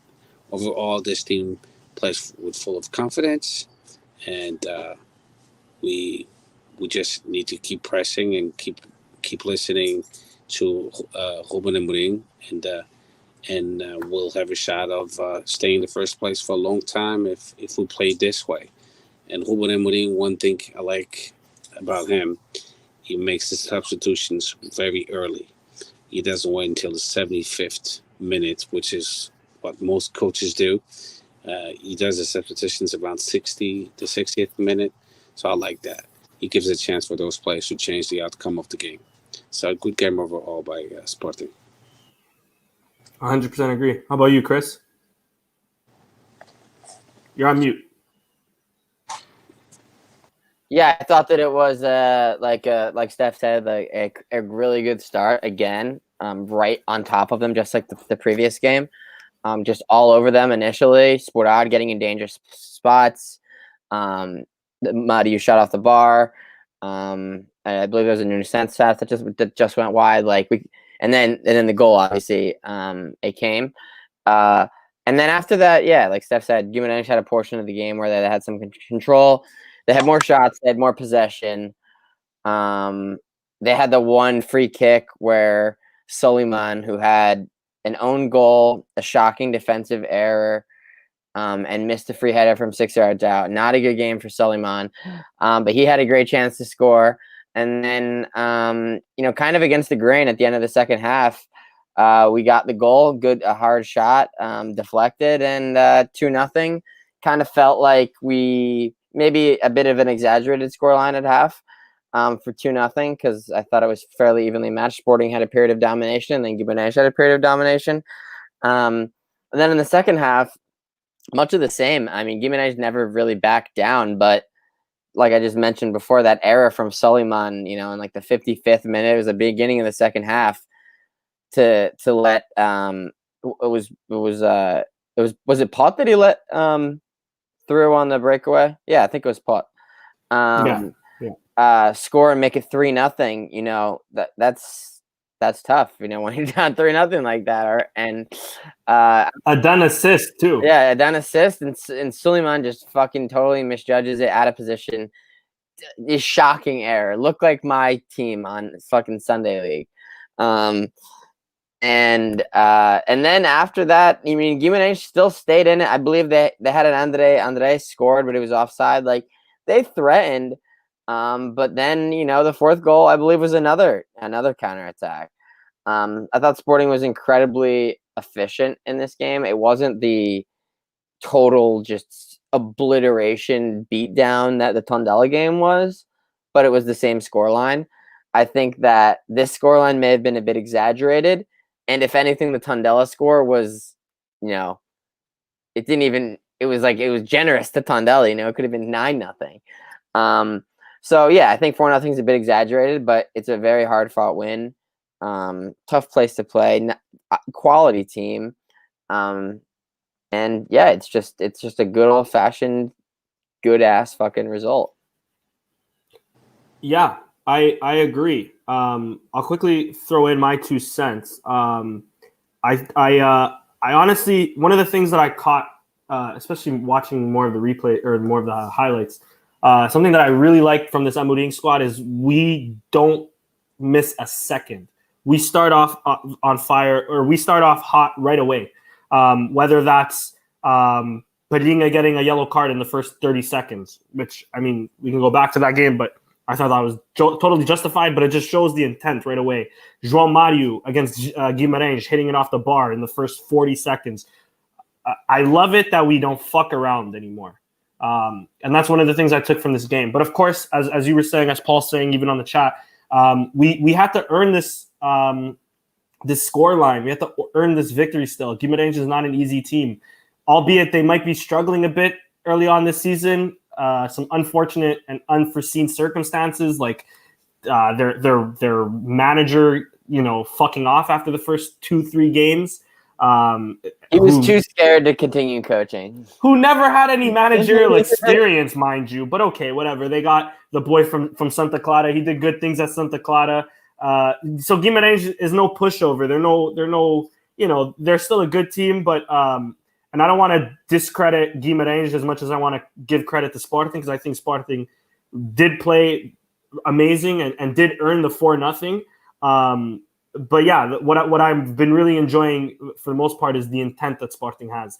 Overall, this team plays with full of confidence, and we just need to keep pressing and keep listening to Ruben Amorim, and we'll have a shot of staying in the first place for a long time if we play this way. And Ruben Amorim, one thing I like about him, he makes the substitutions very early. He doesn't wait until the 75th minute, which is what most coaches do. He does the substitutions around the 60th minute. So I like that. He gives a chance for those players to change the outcome of the game. So a good game overall by Sporting. 100% agree. How about you, Chris? You're on mute. Yeah, I thought that it was like Steph said, like a really good start again, right on top of them, just like the previous game, just all over them initially. Sporad getting in dangerous spots. Muddy shot off the bar. I believe there was a new sense that just went wide. And then the goal, obviously, it came. And then after that, yeah, like Steph said, Guimarães had a portion of the game where they had some control. They had more shots. They had more possession. They had the one free kick where Soliman, who had an own goal, a shocking defensive error, and missed a free header from 6 yards out. Not a good game for Soliman, but he had a great chance to score. And then, kind of against the grain at the end of the second half, we got the goal, a hard shot, deflected, and 2-0. Kind of felt like we maybe a bit of an exaggerated scoreline at half for 2-0, because I thought it was fairly evenly matched. Sporting had a period of domination, and then Guimarães had a period of domination. And then in the second half, much of the same. I mean, Guimarães never really backed down, but like I just mentioned before, that error from Soliman, in like the 55th minute, it was the beginning of the second half, to let was it Pot that he let through on the breakaway? Yeah, I think it was Pot. Score and make it 3-0. That's tough. When you're down 3-0 like that, a done assist too. Yeah, a done assist, and Suleiman just fucking totally misjudges it, out of position. Is shocking error. Looked like my team on fucking Sunday League. And then after that, Guimarães still stayed in it. I believe they had an André scored, but it was offside. Like, they threatened, but then the fourth goal, I believe, was another counterattack. I thought Sporting was incredibly efficient in this game. It wasn't the total just obliteration beatdown that the Tondela game was, but it was the same scoreline. I think that this scoreline may have been a bit exaggerated, and if anything, the Tondela score was, it was generous to Tondela. It could have been 9-0. So yeah, I think 4-0 is a bit exaggerated, but it's a very hard fought win. Tough place to play, quality team. And yeah, it's just a good old fashioned, good ass fucking result. Yeah. I agree. I'll quickly throw in my 2 cents. I honestly, one of the things that I caught, especially watching more of the replay or more of the highlights, something that I really like from this Amorim squad is we don't miss a second. We start off on fire, or we start off hot right away. Whether that's Padinha getting a yellow card in the first 30 seconds, which, I mean, we can go back to that game, but I thought that was totally justified, but it just shows the intent right away. João Mário against Guimarães hitting it off the bar in the first 40 seconds. I love it that we don't fuck around anymore. And that's one of the things I took from this game. But of course, as you were saying, as Paul's saying, even on the chat, we had to earn this this score line. We have to earn this victory still. Guimarães is not an easy team, albeit they might be struggling a bit early on this season. Some unfortunate and unforeseen circumstances, like their manager, fucking off after the first 2-3 games. He was too scared to continue coaching. Who never had any managerial experience, mind you. But okay, whatever. They got the boy from Santa Clara. He did good things at Santa Clara. So Guimarães is no pushover. They're still a good team, but and I don't want to discredit Guimarães as much as I want to give credit to Sporting, because I think Sporting did play amazing and did earn the 4-0. But yeah, what I've been really enjoying for the most part is the intent that Sporting has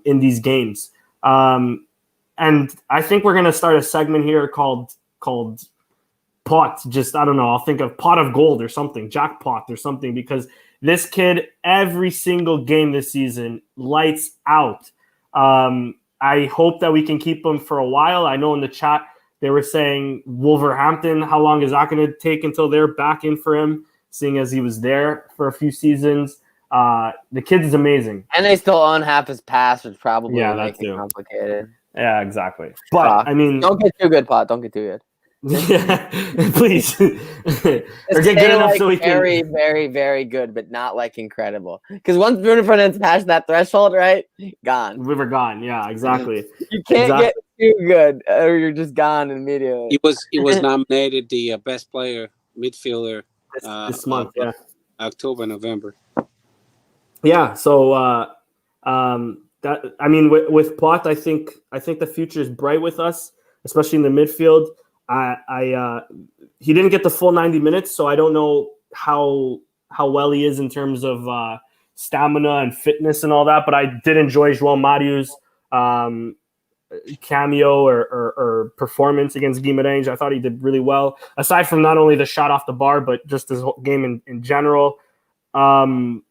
in these games. And I think we're going to start a segment here called Pot. Just, I don't know, I'll think of Pot of Gold or something, Jackpot or something, because this kid, every single game this season, lights out. I hope that we can keep him for a while. I know in the chat they were saying Wolverhampton, how long is that going to take until they're back in for him, seeing as he was there for a few seasons. The kid is amazing. And they still own half his pass, which probably makes it complicated. Yeah, exactly. But, I mean... Don't get too good, Pot. Don't get too good. Yeah, please. Or get good enough so we can. Very, very, very good, but not incredible. Because once Bruno Fernandes passed that threshold, right, gone. We were gone. Yeah, exactly. You can't get too good, or you're just gone immediately. He was nominated the best player midfielder this month. Yeah, October, November. Yeah. So that, I mean, with Pot, I think the future is bright with us, especially in the midfield. He didn't get the full 90 minutes, so I don't know how well he is in terms of stamina and fitness and all that. But I did enjoy João Mário's cameo or performance against Guimarães. I thought he did really well, aside from not only the shot off the bar, but just his whole game in general. I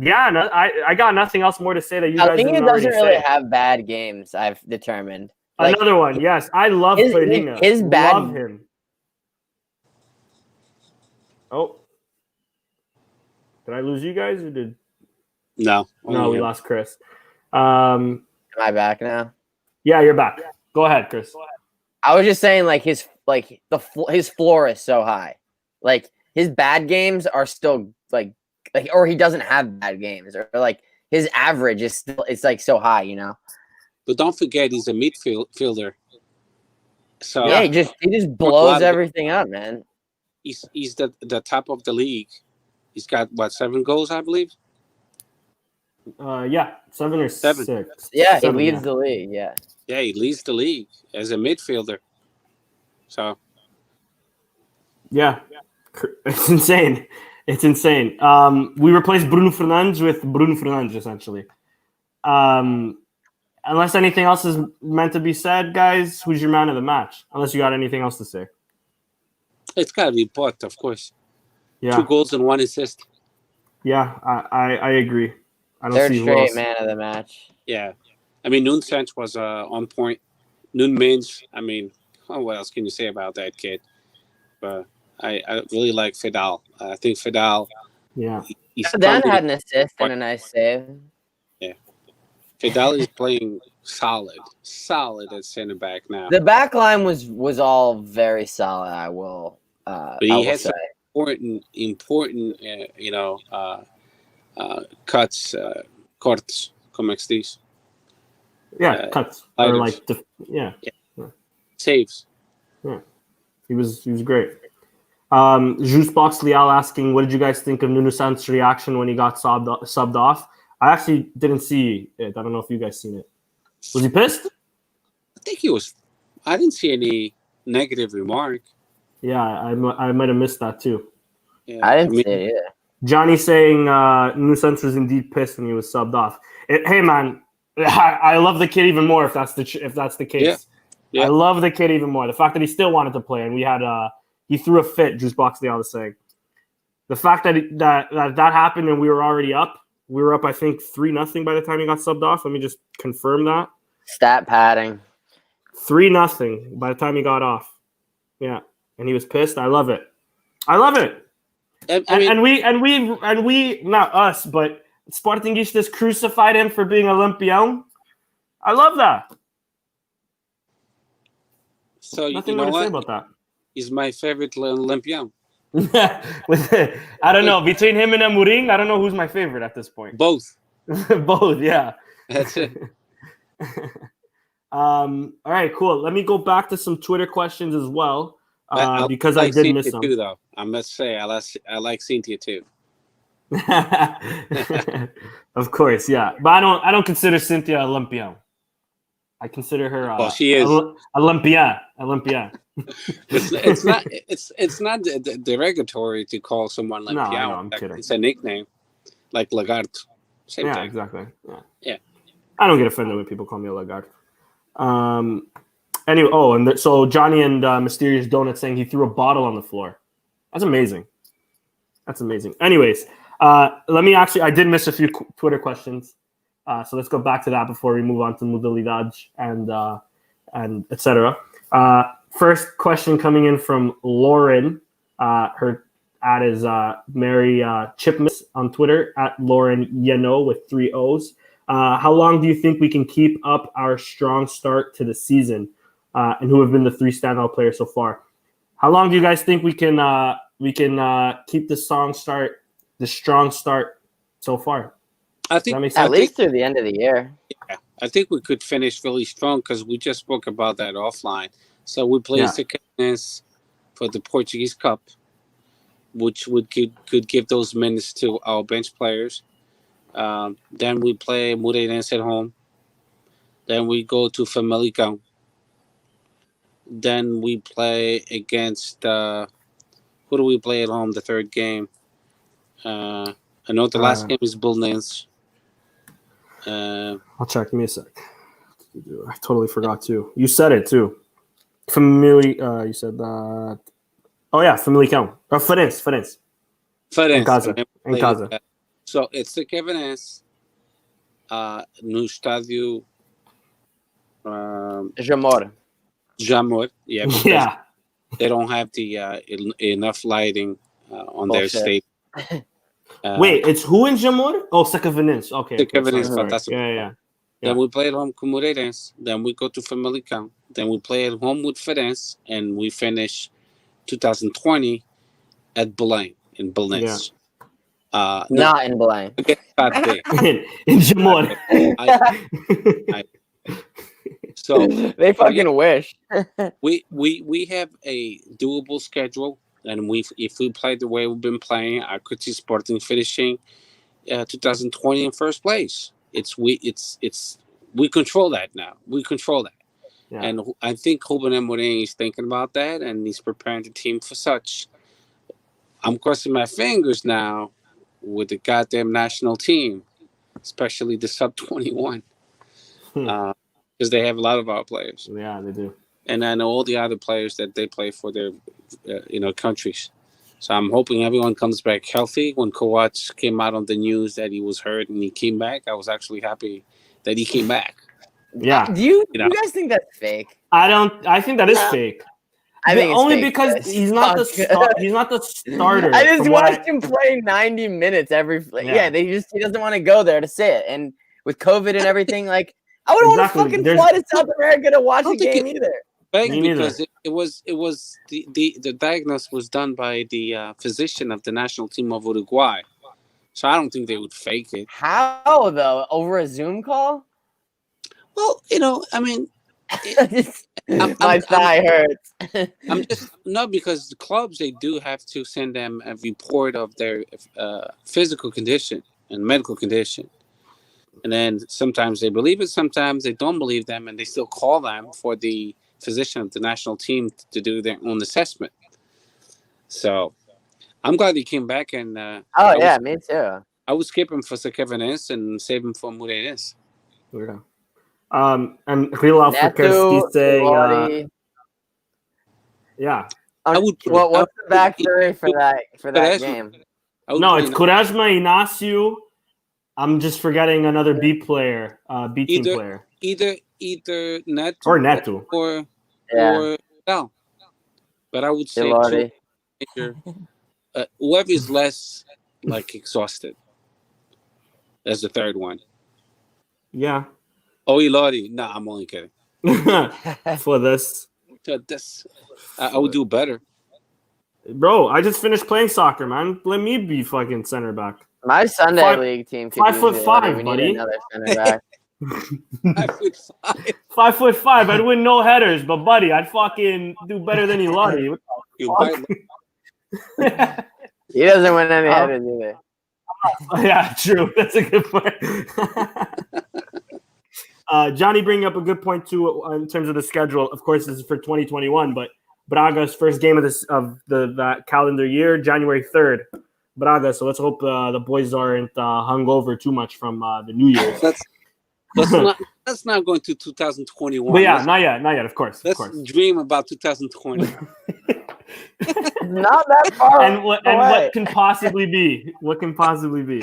got nothing else more to say that you guys. I think he doesn't really have bad games. I've determined. Another one, yes. I love Padinha. His bad. Love him. Oh, did I lose you guys or did? No, we lost Chris. Am I back now? Yeah, you're back. Go ahead, Chris. I was just saying, his floor is so high. His bad games are still or he doesn't have bad games, or his average is still so high, But don't forget, he's a midfielder. So yeah, he just blows everything up, man. He's the top of the league. He's got 7 goals, I believe. 7 or 6. Yeah, he leads the league. Yeah, he leads the league as a midfielder. So yeah, it's insane. It's insane. We replaced Bruno Fernandes with Bruno Fernandes, essentially. Unless anything else is meant to be said, guys, who's your man of the match? Unless you got anything else to say. It's got to be Pot, of course. Yeah. 2 goals and 1 assist. Yeah, I agree. I don't Third see straight man of the match. Yeah. I mean, Nunes was on point. Nunes, I mean, what else can you say about that kid? But I really like Fidal. I think Fidal. Yeah. Dan had an assist and a nice save. Yeah. Fidal is playing solid at center back now. The back line was all very solid. I will. But he has some important, cuts, cortes, como se diz. Yeah, cuts. Or yeah. yeah. Saves. Yeah. He was great. Juicebox Leal asking, what did you guys think of Nuno Santos' reaction when he got subbed off? I actually didn't see it. I don't know if you guys seen it. Was he pissed? I think he was. I didn't see any negative remark. Yeah, I might have missed that too. Yeah, I didn't see it either. Johnny saying Nuno Santos was indeed pissed when he was subbed off. Hey man, I love the kid even more if that's the case. Yeah. I love the kid even more. The fact that he still wanted to play, and we had he threw a fit. Juicebox Leal was saying the fact that happened and we were already up. We were up, I think 3-0 by the time he got subbed off. Let me just confirm that. Stat padding. 3-0 by the time he got off. Yeah, and he was pissed. I love it. And we not us, but Sportingistas crucified him for being Olympião. I love that. So nothing you know more to what? say about that. He's my favorite Olympião. I don't know. Between him and Amorim, I don't know who's my favorite at this point. Both. Both, yeah. That's it. All right, cool. Let me go back to some Twitter questions as well, because I did Cynthia miss them. Too, though. I must say, I like Cynthia too. Of course, yeah. But I don't consider Cynthia Olympian. I consider her. Well, she is Olympia. It's not derogatory to call someone Olympian. No, I'm kidding. It's a nickname, like Lagarde. Same thing. Exactly. Yeah. I don't get offended when people call me a Lagarde. Anyway, so Johnny and Mysterious Donut saying he threw a bottle on the floor. That's amazing. Anyways, I did miss a few Twitter questions. So let's go back to that before we move on to Modalities and etc. First question coming in from Lauren. Her ad is Mary Chipmas on Twitter at Lauren Yeno with 3 O's. How long do you think we can keep up our strong start to the season? And who have been the 3 standout players so far? How long do you guys think we can keep the strong start so far? I think at least through the end of the year. Yeah, I think we could finish really strong because we just spoke about that offline. So we play Campeoes for the Portuguese Cup, which could give those minutes to our bench players. Then we play Modalities at home. Then we go to Famalicão. Then we play against who do we play at home? The third game. I know the last game is Bulnes. I'll check. Give me a sec. I totally forgot too. You said it too. You said that. Oh yeah, Famalicão. Farense. Em casa. So it's the Campeoes. No estádio. Jamor. Yeah. They don't have the enough lighting on their stage. Wait, it's who in Jamor? Oh, Secavenense. Okay. Secavenense, fantastic. Yeah. Then we play at home with Moreirense. Then we go to Famalicão. Then we play at home with Farense, and we finish 2020 at Belém in Belenenses. Not in Belém. In Jamor. So they fucking wish. we have a doable schedule. And if we play the way we've been playing, I could see Sporting finishing 2020 in first place. We control that now. Yeah. And I think Ruben Amorim is thinking about that, and he's preparing the team for such. I'm crossing my fingers now with the goddamn national team, especially the sub-21, because they have a lot of our players. Yeah, they do. And I know all the other players that they play for their, countries. So I'm hoping everyone comes back healthy. When Kovac came out on the news that he was hurt and he came back, I was actually happy that he came back. Yeah. Do you guys think that's fake? I think that is fake. I think only fake, because he's not the starter. I just watched him play 90 minutes every. Yeah, he doesn't want to go there to sit, and with COVID and everything, like I wouldn't want to fucking fly to South America to watch a game either. Because it was the diagnosis was done by the physician of the national team of Uruguay, so I don't think they would fake it. How though? Over a Zoom call? Well, My thigh hurts. I'm just no, because the clubs, they do have to send them a report of their physical condition and medical condition, and then sometimes they believe it, sometimes they don't believe them, and they still call them for the physician of the national team to do their own assessment. So I'm glad he came back, and Me too. I would skip him for Sakevenes and save him for Murenes. Yeah. And Real Africa saying, yeah. I would put what's the backstory for that game? No, it's Quaresma, Inácio. I'm just forgetting another B player, B team player. Either Neto or Neto or no. But I would say whoever is less exhausted as the third one. Yeah. Oh, Ilori. Nah, I'm only kidding. For this. I would do better. Bro, I just finished playing soccer, man. Let me be fucking center back. My Sunday league team could 5'5", we buddy. need another center back. 5'5". 5'5". I'd win no headers, but buddy, I'd fucking do better than Ilori. He doesn't win any headers either. Yeah, true. That's a good point. Johnny bringing up a good point too in terms of the schedule. Of course, this is for 2021, but Braga's first game of that calendar year, January 3rd. Braga. So let's hope the boys aren't hung over too much from the New Year's. Let's not go into 2021. But yeah, not yet. Of course. Let's dream about 2020. Not that far. And what can possibly be? What can possibly be?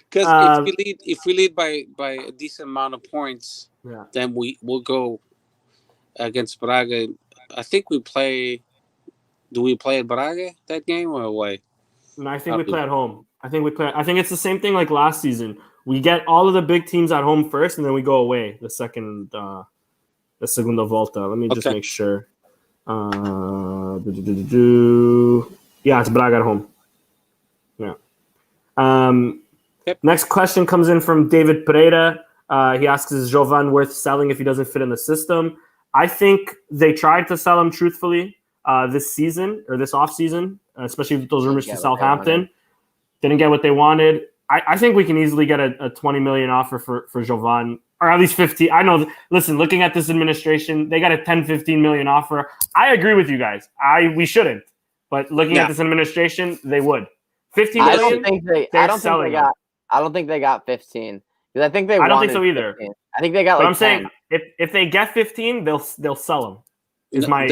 Because if we lead by a decent amount of points, then we'll go against Braga. I think we play. Do we play at Braga that game or away? No, I think we play at home. I think it's the same thing like last season. We get all of the big teams at home first, and then we go away the segunda volta. Let me just make sure. Yeah, it's Braga at home. Yeah. Next question comes in from David Pereira. He asks, is Jovan worth selling if he doesn't fit in the system? I think they tried to sell him truthfully this season or this offseason, especially with those rumors to Southampton. Didn't get what they wanted. I think we can easily get a 20 million offer for Jovan, or at least 50. I know, listen, looking at this administration, they got a 10, 15 million offer. I agree with you guys. We shouldn't. But looking at this administration, they would. 15 million? I don't think they got 15. Because I think I don't think so either. 15. I think they got I'm 10. saying if they get 15, they'll sell them. Is my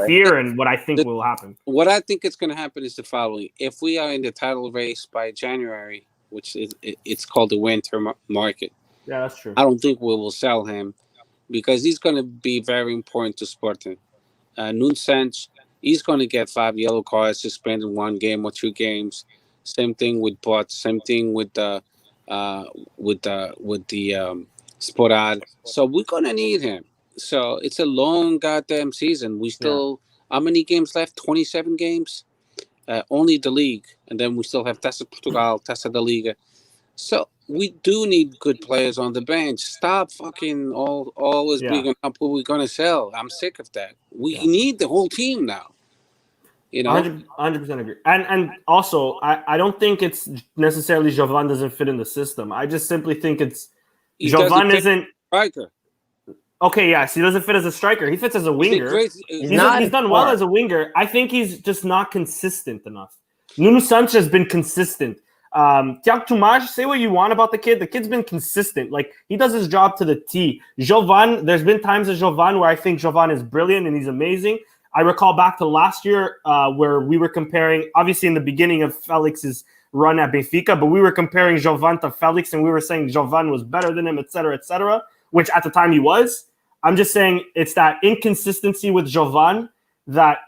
fear and what I think will happen. What I think is going to happen is the following. If we are in the title race by January, which it's called the winter market. Yeah, that's true. I don't think we will sell him because he's going to be very important to Sporting. Nunes, he's going to get 5 yellow cards, suspended 1 game or 2 games. Same thing with Bot. Same thing with the Sporad. So we're going to need him. So it's a long goddamn season. We still how many games left? 27 games. Only the league, and then we still have Taça Portugal, Taça da Liga. So we do need good players on the bench. Stop fucking always being up who we're gonna sell. I'm sick of that. We need the whole team now. You know, 100% agree. And also, I don't think it's necessarily Jovan doesn't fit in the system. I just simply think it's Jovan isn't striker. Okay, yes, he doesn't fit as a striker. He fits as a winger. He's done well as a winger. I think he's just not consistent enough. Nuno Santos has been consistent. Tiago Tomás, say what you want about the kid. The kid's been consistent. Like, he does his job to the T. Jovan, there's been times at Jovan where I think Jovan is brilliant and he's amazing. I recall back to last year where we were comparing, obviously in the beginning of Felix's run at Benfica, but we were comparing Jovan to Felix and we were saying Jovan was better than him, etc., which at the time he was. I'm just saying it's that inconsistency with Jovan that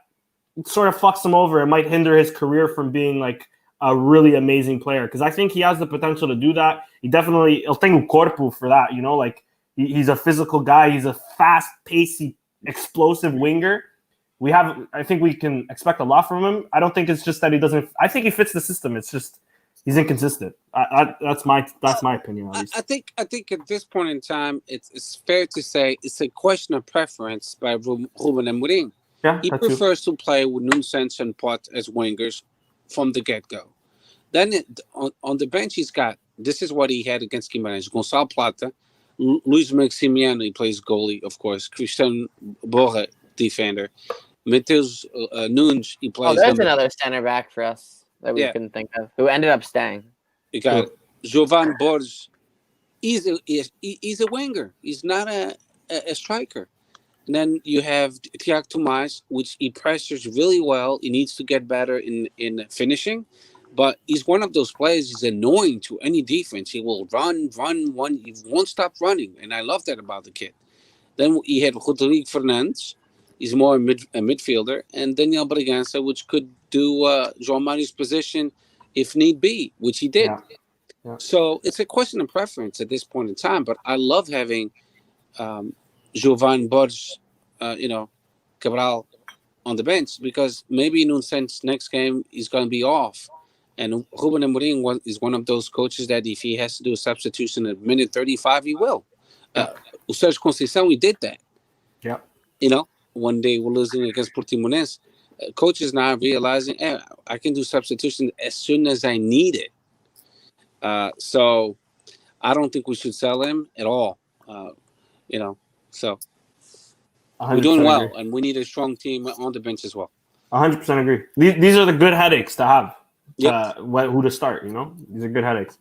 sort of fucks him over and might hinder his career from being like a really amazing player. Because I think he has the potential to do that. He definitely, el tengo corpo for that, you know, like he's a physical guy. He's a fast, pacey, explosive winger. I think we can expect a lot from him. I don't think it's just that he doesn't, I think he fits the system. It's just, He's inconsistent. That's my opinion. At least. I think at this point in time, it's fair to say it's a question of preference by Ruben Amorim. Yeah, he prefers to play with Nunes and Pot as wingers from the get-go. Then on the bench, he's got, this is what he had against Guimarães: Gonçalo Plata, Luis Maximiano, he plays goalie, of course, Christian Borja, defender, Mateus Nunes, he plays. Oh, there's another center back for us that we couldn't think of, who ended up staying. You got Jovan Borges. He's a winger. He's not a striker. And then you have Tiago Tomás, which he pressures really well. He needs to get better in finishing. But he's one of those players. He's annoying to any defense. He will run. He won't stop running. And I love that about the kid. Then he had Rodrigo Fernandes. He's more a midfielder. And Daniel Bragança, which could do João Mario's position if need be, which he did. Yeah. So it's a question of preference at this point in time. But I love having Jovan Borges, Cabral on the bench, because maybe Nunes next game is going to be off. And Ruben Amorim is one of those coaches that if he has to do a substitution at minute 35, he will. O Sérgio Conceição, he did that. Yeah. One day we're losing against Portimonense. Coaches now realizing, I can do substitution as soon as I need it. So I don't think we should sell him at all. So we're doing well, agree. And we need a strong team on the bench as well. 100% agree. These are the good headaches to have. Yep. Who to start, These are good headaches.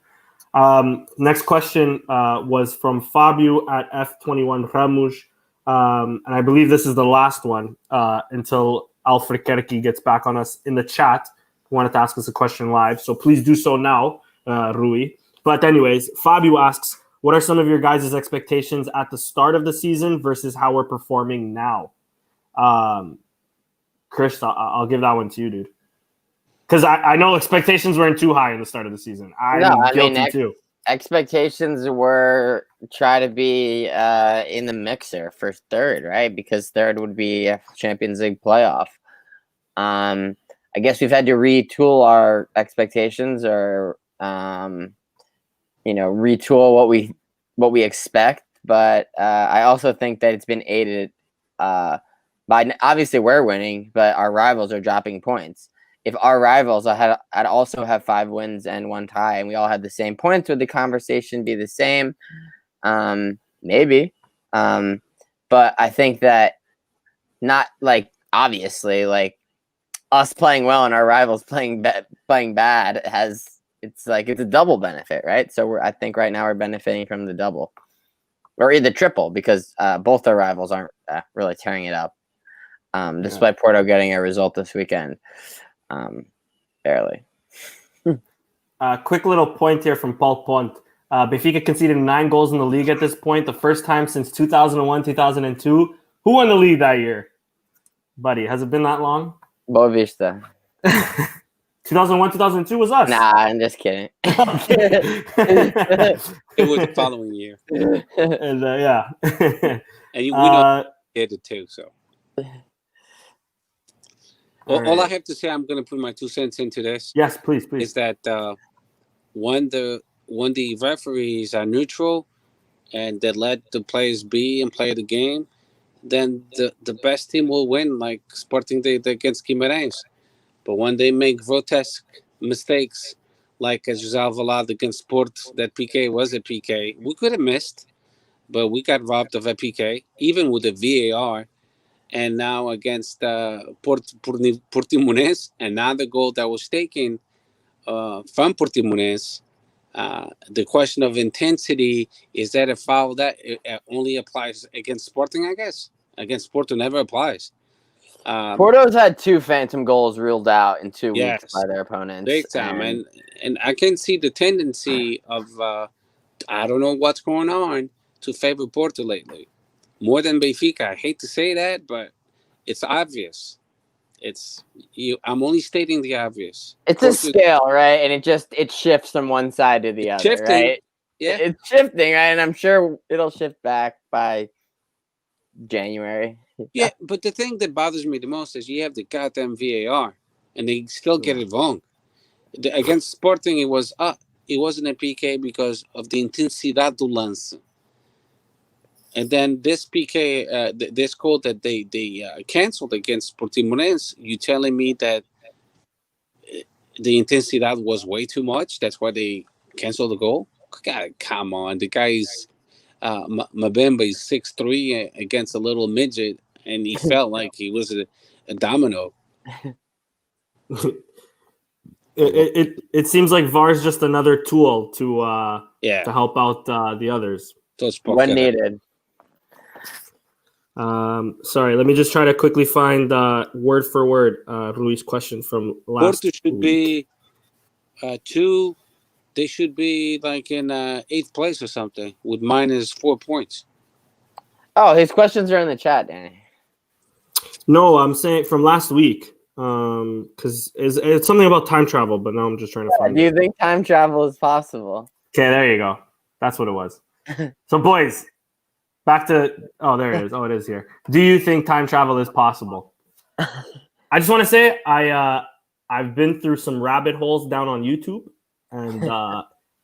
Next question was from Fabio at F21 Ramos. And I believe this is the last one until Alfrekerki gets back on us in the chat. He wanted to ask us a question live, so please do so now, Rui. But anyways, Fabio asks, what are some of your guys' expectations at the start of the season versus how we're performing now? Chris, I'll give that one to you, dude. Because I know expectations weren't too high in the start of the season. Too. Expectations were try to be in the mixer for third, right? Because third would be a Champions League playoff. I guess we've had to retool our expectations, or retool what we expect. But I also think that it's been aided by, obviously we're winning, but our rivals are dropping points. If our rivals I'd also have 5 wins and 1 tie, and we all had the same points, would the conversation be the same? Maybe. But I think that not obviously us playing well and our rivals playing bad it's a double benefit, right? So I think right now we're benefiting from the double, or either triple, because both our rivals aren't really tearing it up, despite Porto getting a result this weekend. Barely. Quick little point here from Paul Pont. Benfica conceded 9 goals in the league at this point, the first time since 2001, 2002. Who won the league that year? Buddy, has it been that long? Boa Vista. 2001, 2002 was us. Nah, I'm just kidding. It was the following year. And and we know it too, so. All I have to say, I'm going to put my 2 cents into this. Yes, please. Is that when the referees are neutral and they let the players be and play the game, then the best team will win, like Sporting did against Guimarães. But when they make grotesque mistakes, like as José Alvalade against Sport, that PK was a PK, we could have missed, but we got robbed of a PK, even with the VAR. And now against Portimonense, another goal that was taken from Portimonense. The question of intensity, is that a foul that only applies against Sporting, I guess? Against Porto, never applies. Porto's had 2 phantom goals ruled out in 2 weeks by their opponents. Big time. And I can see the tendency of, I don't know what's going on, to favor Porto lately. More than Benfica. I hate to say that, but it's obvious. I'm only stating the obvious. It's a scale, right? And it shifts from one side to the other, shifting, right? Yeah. It's shifting, right? And I'm sure it'll shift back by January. Yeah, but the thing that bothers me the most is you have the goddamn VAR, and they still get it wrong. Against Sporting, it wasn't a PK because of the intensidad do lance. And then this PK, this goal that they canceled against Portimonense, you telling me that the intensidad was way too much? That's why they canceled the goal? God, come on. The guy's Mbemba is 6'3" against a little midget, and he felt like he was a domino. It seems like VAR is just another tool to help out the others when needed. Sorry, let me just try to quickly find word for word Rui's question from last Porto should week. be 2. They should be like in 8th place or something with -4 points. Oh, his questions are in the chat, Danny. No, I'm saying from last week. Because it's something about time travel, but now I'm just trying to find. Do you think time travel is possible? Okay, there you go. That's what it was. So, boys, back to there it is. Oh, it is here. Do you think time travel is possible? I just want to say I've been through some rabbit holes down on YouTube, and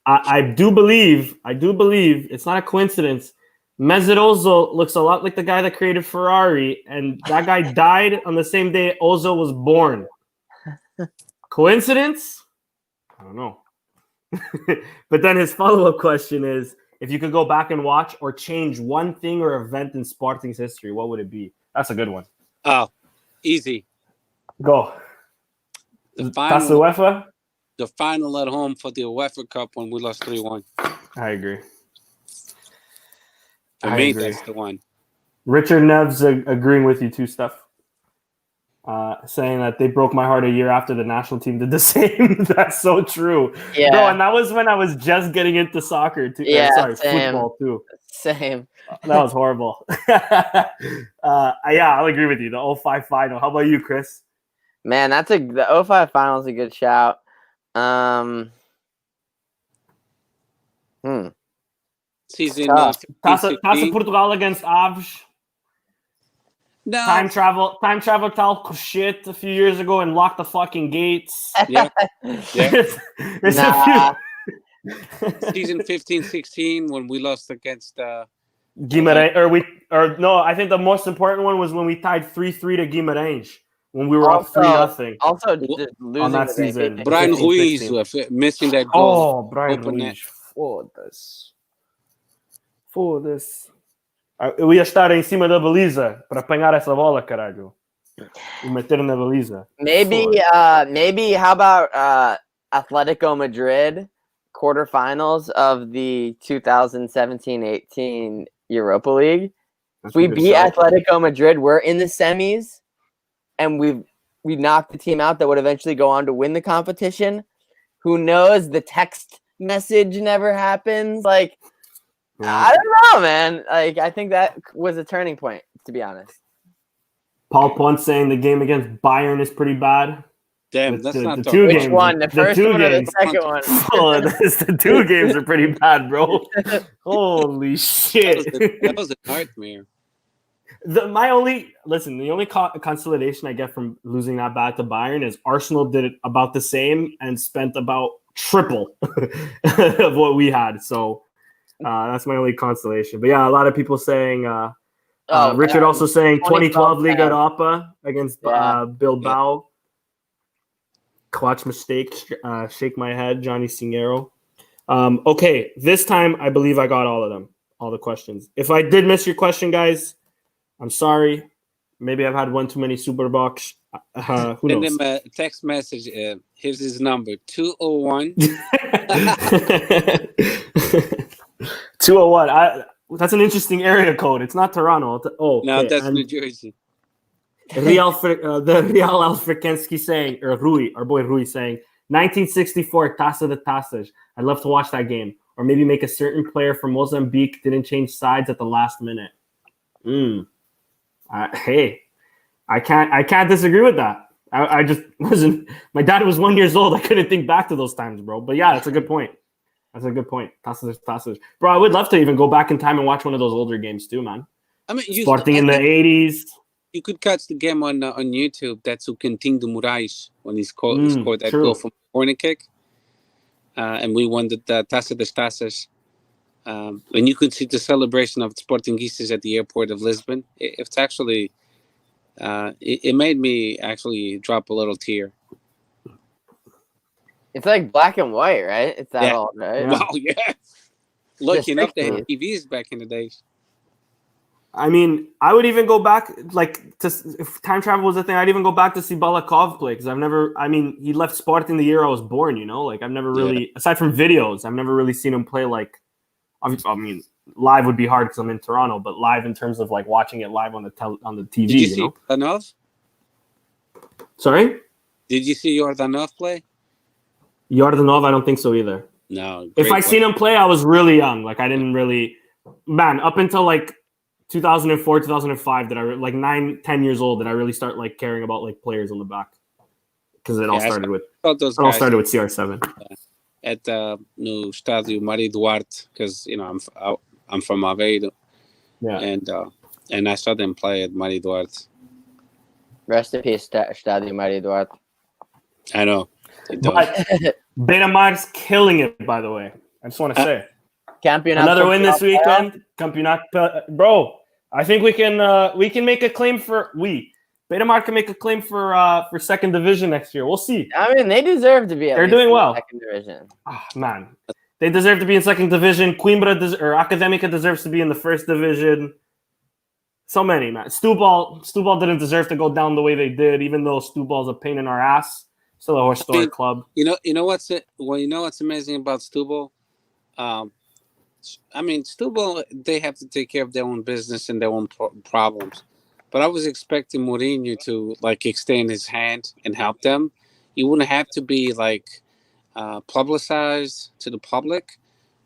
I do believe it's not a coincidence. Mesut Ozil looks a lot like the guy that created Ferrari, and that guy died on the same day Ozil was born. Coincidence? I don't know. But then his follow-up question is, if you could go back and watch or change one thing or event in Sporting's history, what would it be? That's a good one. Oh, easy. Go. The final at home for the UEFA Cup when we lost 3-1. I agree. For me, that's the one. Richard Nev's agreeing with you too, Steph. Saying that they broke my heart a year after the national team did the same. That's so true. Yeah. Bro, and that was when I was just getting into soccer too. Yeah, football too. Same. That was horrible. I'll agree with you. The 05 final. How about you, Chris? Man, the 05 final is a good shout. Season Taça Portugal against Aves. No. Time travel talk shit a few years ago and locked the fucking gates. Yeah. There's a few. Season 15-16 when we lost against Guimarães, I think the most important one was when we tied 3-3 to Guimarães when we were up 3-0. Also, just losing on that season. Brian Ruiz missing that goal. Brian Ruiz. Foda-se. Eu ia estar em cima da baliza para apanhar essa bola, caralho. E meter na baliza. Maybe how about Atletico Madrid quarterfinals of the 2017-18 Europa League? We beat Atletico Madrid. We're in the semis, and we knocked the team out that would eventually go on to win the competition. Who knows? The text message never happens. Like, I don't know, man. Like, I think that was a turning point, to be honest. Paul Ponce saying the game against Bayern is pretty bad. Damn, that's not the two Which games. one? The first one or the second one? Oh, the two games are pretty bad, bro. Holy shit. That was a nightmare. The only consolation I get from losing that bad to Bayern is Arsenal did it about the same and spent about triple of what we had. So that's my only consolation. But yeah, a lot of people saying Richard also saying 2012 Liga Europa against Bilbao. Yeah. Clutch mistake. Shake my head, Johnny Singero. Okay, this time I believe I got all of them, all the questions. If I did miss your question, guys, I'm sorry. Maybe I've had one too many super box. Who knows? Send him a text message. Here's his number: 201. 201. That's an interesting area code. It's not Toronto. No, that's New Jersey. The Real Alfrekenski saying, or Rui, our boy Rui saying, 1964 Taça de Taças. I'd love to watch that game. Or maybe make a certain player from Mozambique didn't change sides at the last minute. Hey, I can't disagree with that. I just wasn't. My dad was 1 year old. I couldn't think back to those times, bro. But yeah, that's a good point. Taças. Bro, I would love to even go back in time and watch one of those older games too, man. I mean, Sporting in the 80s. You could catch the game on YouTube. That's o Quintinho de Moraes when he scored that true. goal from a corner kick, and we won the Taça das Taças. And you could see the celebration of the Sportingistas at the airport of Lisbon. It's actually, it made me actually drop a little tear. It's like black and white, right? It's that Yeah. old, right? Yeah. Wow, yeah. Lucky enough they 60s. had TVs back in the days. I mean, I would even go back, like, if time travel was a thing, I'd even go back to see Balakov play, because he left Sporting the year I was born, like, I've never really, aside from videos, I've never really seen him play, like, I mean, live would be hard because I'm in Toronto, but live in terms of, like, watching it live on the TV, Did you see Jordanov? Sorry? Did you see Jordanov play? Yordanov, I don't think so either. No. If I seen him play, I was really young. Like, I didn't really, up until, like, 2004, 2005, that I like 9-10 years old, that I really start like caring about like players on the back, because it all started with CR7 at no Estádio Mário Duarte, because I'm from Aveiro, and I saw them play at Mário Duarte. Rest in peace, Estádio Mário Duarte. I know. But Beira-Mar's killing it, by the way. I just want to say. Another win this weekend. Bro, I think we can make a claim for Beira-Mar can make a claim for second division next year. We'll see. I mean, they deserve to be. They're doing well. Second division. Oh, man, they deserve to be in second division. Coimbra or Académica deserves to be in the first division. So many, man. Setúbal didn't deserve to go down the way they did, even though Setúbal's a pain in our ass. Still a historic club. You know what's amazing about Setúbal? I mean, Setúbal, they have to take care of their own business and their own problems. But I was expecting Mourinho to like extend his hand and help them. He wouldn't have to be like publicized to the public,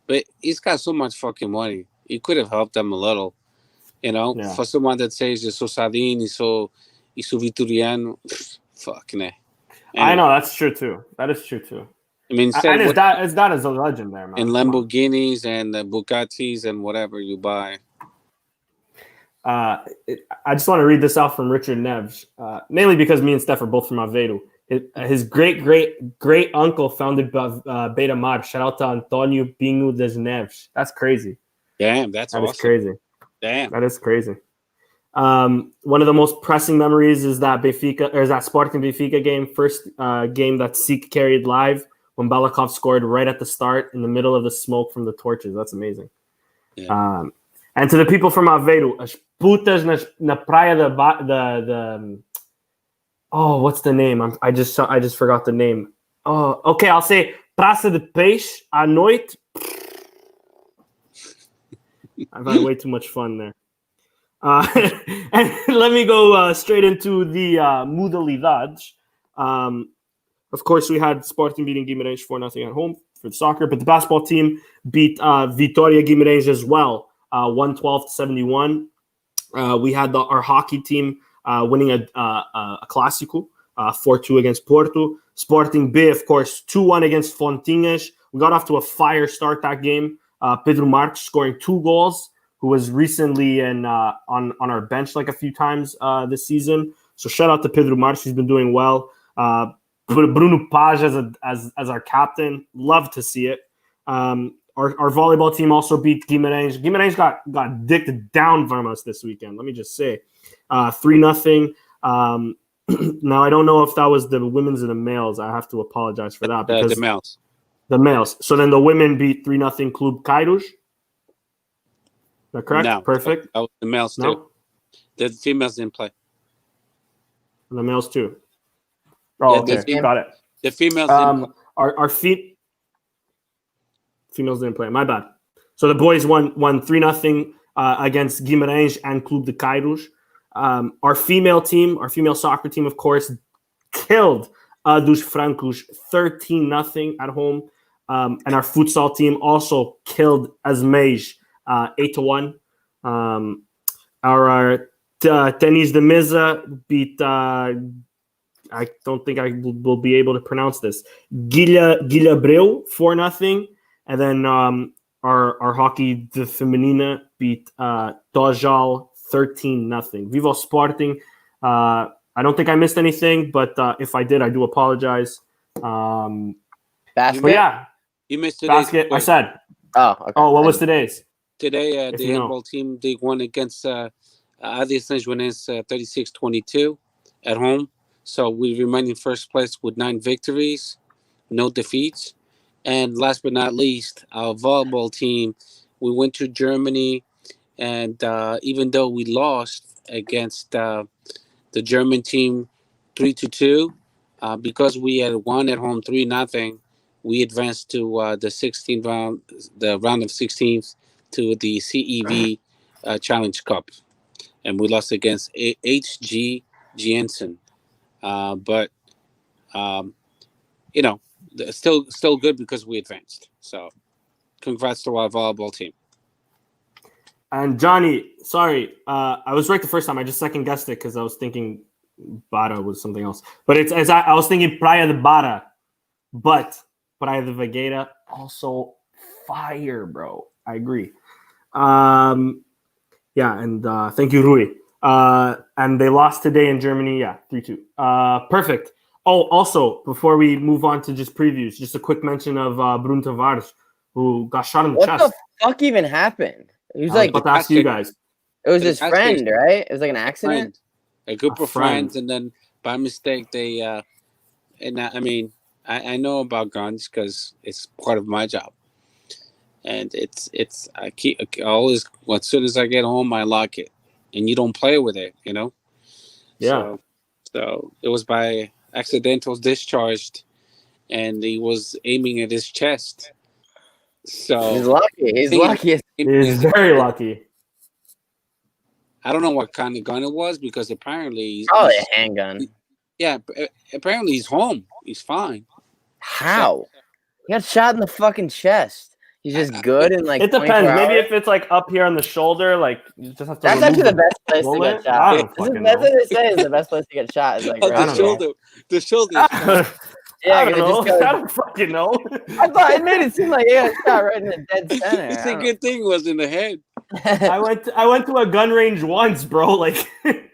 but he's got so much fucking money. He could have helped them a little, For someone that says, "Eu sou Sardinha, eu sou Vitoriano," fuck, nah. Anyway. I know, that's true too. That is true too. I mean, and his dad is a legend there, man. And Lamborghinis and Bugattis and whatever you buy. I just want to read this out from Richard Neves, mainly because me and Steph are both from Aveiro. His great uncle founded Beira-Mar. Shout out to Antonio Pinho das Neves. That's crazy. Damn, that's awesome. That is crazy. Damn, that is crazy. One of the most pressing memories is that Sporting Benfica game, first game that Seek carried live, when Balakov scored right at the start in the middle of the smoke from the torches. That's amazing. Yeah. And to the people from Aveiro, as putas na praia what's the name? I just forgot the name. Oh, okay, I'll say Praça de Peixe à noite. I've had way too much fun there. And let me go straight into the Modalities. Of course, we had Sporting beating Guimarães 4-0 at home for the soccer, but the basketball team beat Vitoria Guimarães as well, 112-71. We had our hockey team winning a Clásico, 4-2 against Porto. Sporting B, of course, 2-1 against Fontinhas. We got off to a fire start that game. Pedro Marques scoring 2 goals, who was recently on our bench like a few times this season. So shout out to Pedro Marques. He's been doing well. Bruno Page as our captain. Love to see it. Our volleyball team also beat Guimarães. Guimarães got dicked down from us this weekend. Let me just say, 3-0. Now I don't know if that was the women's or the males. I have to apologize for that because the males. The males. So then the women beat 3-0 Club Cairus. Is that correct? No, Perfect. That was the males No? too. The females didn't play. And the males too. Oh, okay. Got it. The females didn't play. Our females didn't play. My bad. So the boys won 3-0 against Guimarães and Club de Cairus. Our female soccer team, of course, killed dos Francos 13-0 at home. And our futsal team also killed Asmej 8-1. Our Tenis de Mesa beat, I don't think I will be able to pronounce this, Guilhabreu 4-0. And then our hockey, the Feminina, beat Dojal 13-0. Viva Sporting. I don't think I missed anything, but if I did, I do apologize. Basket? But yeah, You missed today's basket. I score. said. Oh, okay. Oh, what was today's? Today, If the you know. handball team, they won against Adi Saint-Journès 36-22 at home. So we remain in first place with 9 victories, no defeats. And last but not least, our volleyball team, we went to Germany, and even though we lost against the German team 3-2, because we had won at home 3-0, we advanced to the 16th round, the round of 16th, to the CEV Challenge Cup, and we lost against HG Jensen. But you know, still good because we advanced. So, congrats to our volleyball team. And Johnny, sorry, I was right the first time. I just second guessed it because I was thinking Bara was something else. But it's as I was thinking Praia de Bara, but Praia de Vagueira also fire, bro. I agree. Yeah, and thank you, Rui. And they lost today in Germany. Yeah, 3-2. Perfect. Oh, also, before we move on to just previews, just a quick mention of Bruno Tavares, who got shot in the What chest. the fuck even happened? He was I was like, about to ask you guys. it was his friend, right? It was like an accident. A group A of friend. friends, and then by mistake they and I mean I know about guns because it's part of my job, and it's I always, as soon as I get home I lock it, and you don't play with it, you know. Yeah. So it was by accidental discharged, and he was aiming at his chest. So He's lucky. He's lucky. He's very lucky. I don't know what kind of gun it was, because apparently Probably a handgun. Yeah, apparently he's home. He's fine. How? He got shot in the fucking chest. He's just good in like It depends. 24 Maybe hours? if it's like up here on the shoulder, like you just have to. That's remove actually the best place to bullet. get I shot. don't That's fucking what know. they say is the best place to get shot. Is like Oh, right I the don't here. know. the shoulder. Yeah, I don't 'cause it know. just goes- I don't fucking know. I thought it made it seem like he got shot right in the dead center. It's a good thing it was in the head. I went to a gun range once, bro. Like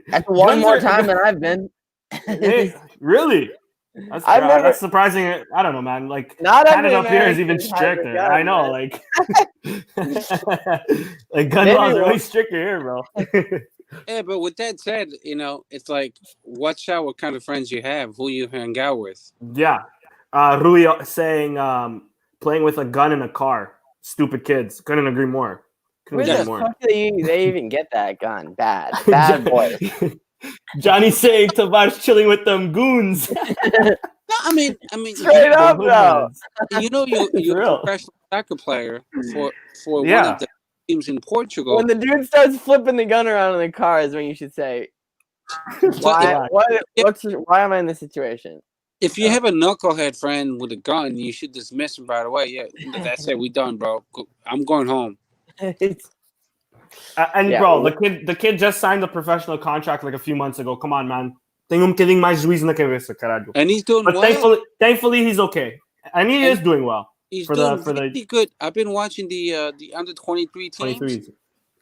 That's one guns more are- time than I've been. Hey, really? That's I've never- that's surprising. I don't know, man. Like Not Canada every up here is even American has a stricter. gun, I know, man. like gun Maybe laws are we'll- way stricter here, bro. Yeah, but with that said, it's like, watch out what kind of friends you have, who you hang out with. Yeah. Rui saying playing with a gun in a car. Stupid kids. Couldn't agree more. Where Couldn't the agree more. fuck do they even get that gun? Bad boy. Johnny saying Tavares chilling with them goons. No, I mean, Straight up, bro. you're real. a professional soccer player for one Yeah. of the teams in Portugal. When the dude starts flipping the gun around in the car is when you should say, why am I in this situation? If you have a knucklehead friend with a gun, you should dismiss him right away. Yeah, that's it. We done, bro. I'm going home. And Yeah, bro, well- the kid just signed a professional contract like a few months ago. Come on, man. Tenho bocadinho mais juízo na cabeça, caralho. And he's doing But well. thankfully he's okay. And he is doing well. He's for doing the really good. I've been watching the under 23 teams. 23s.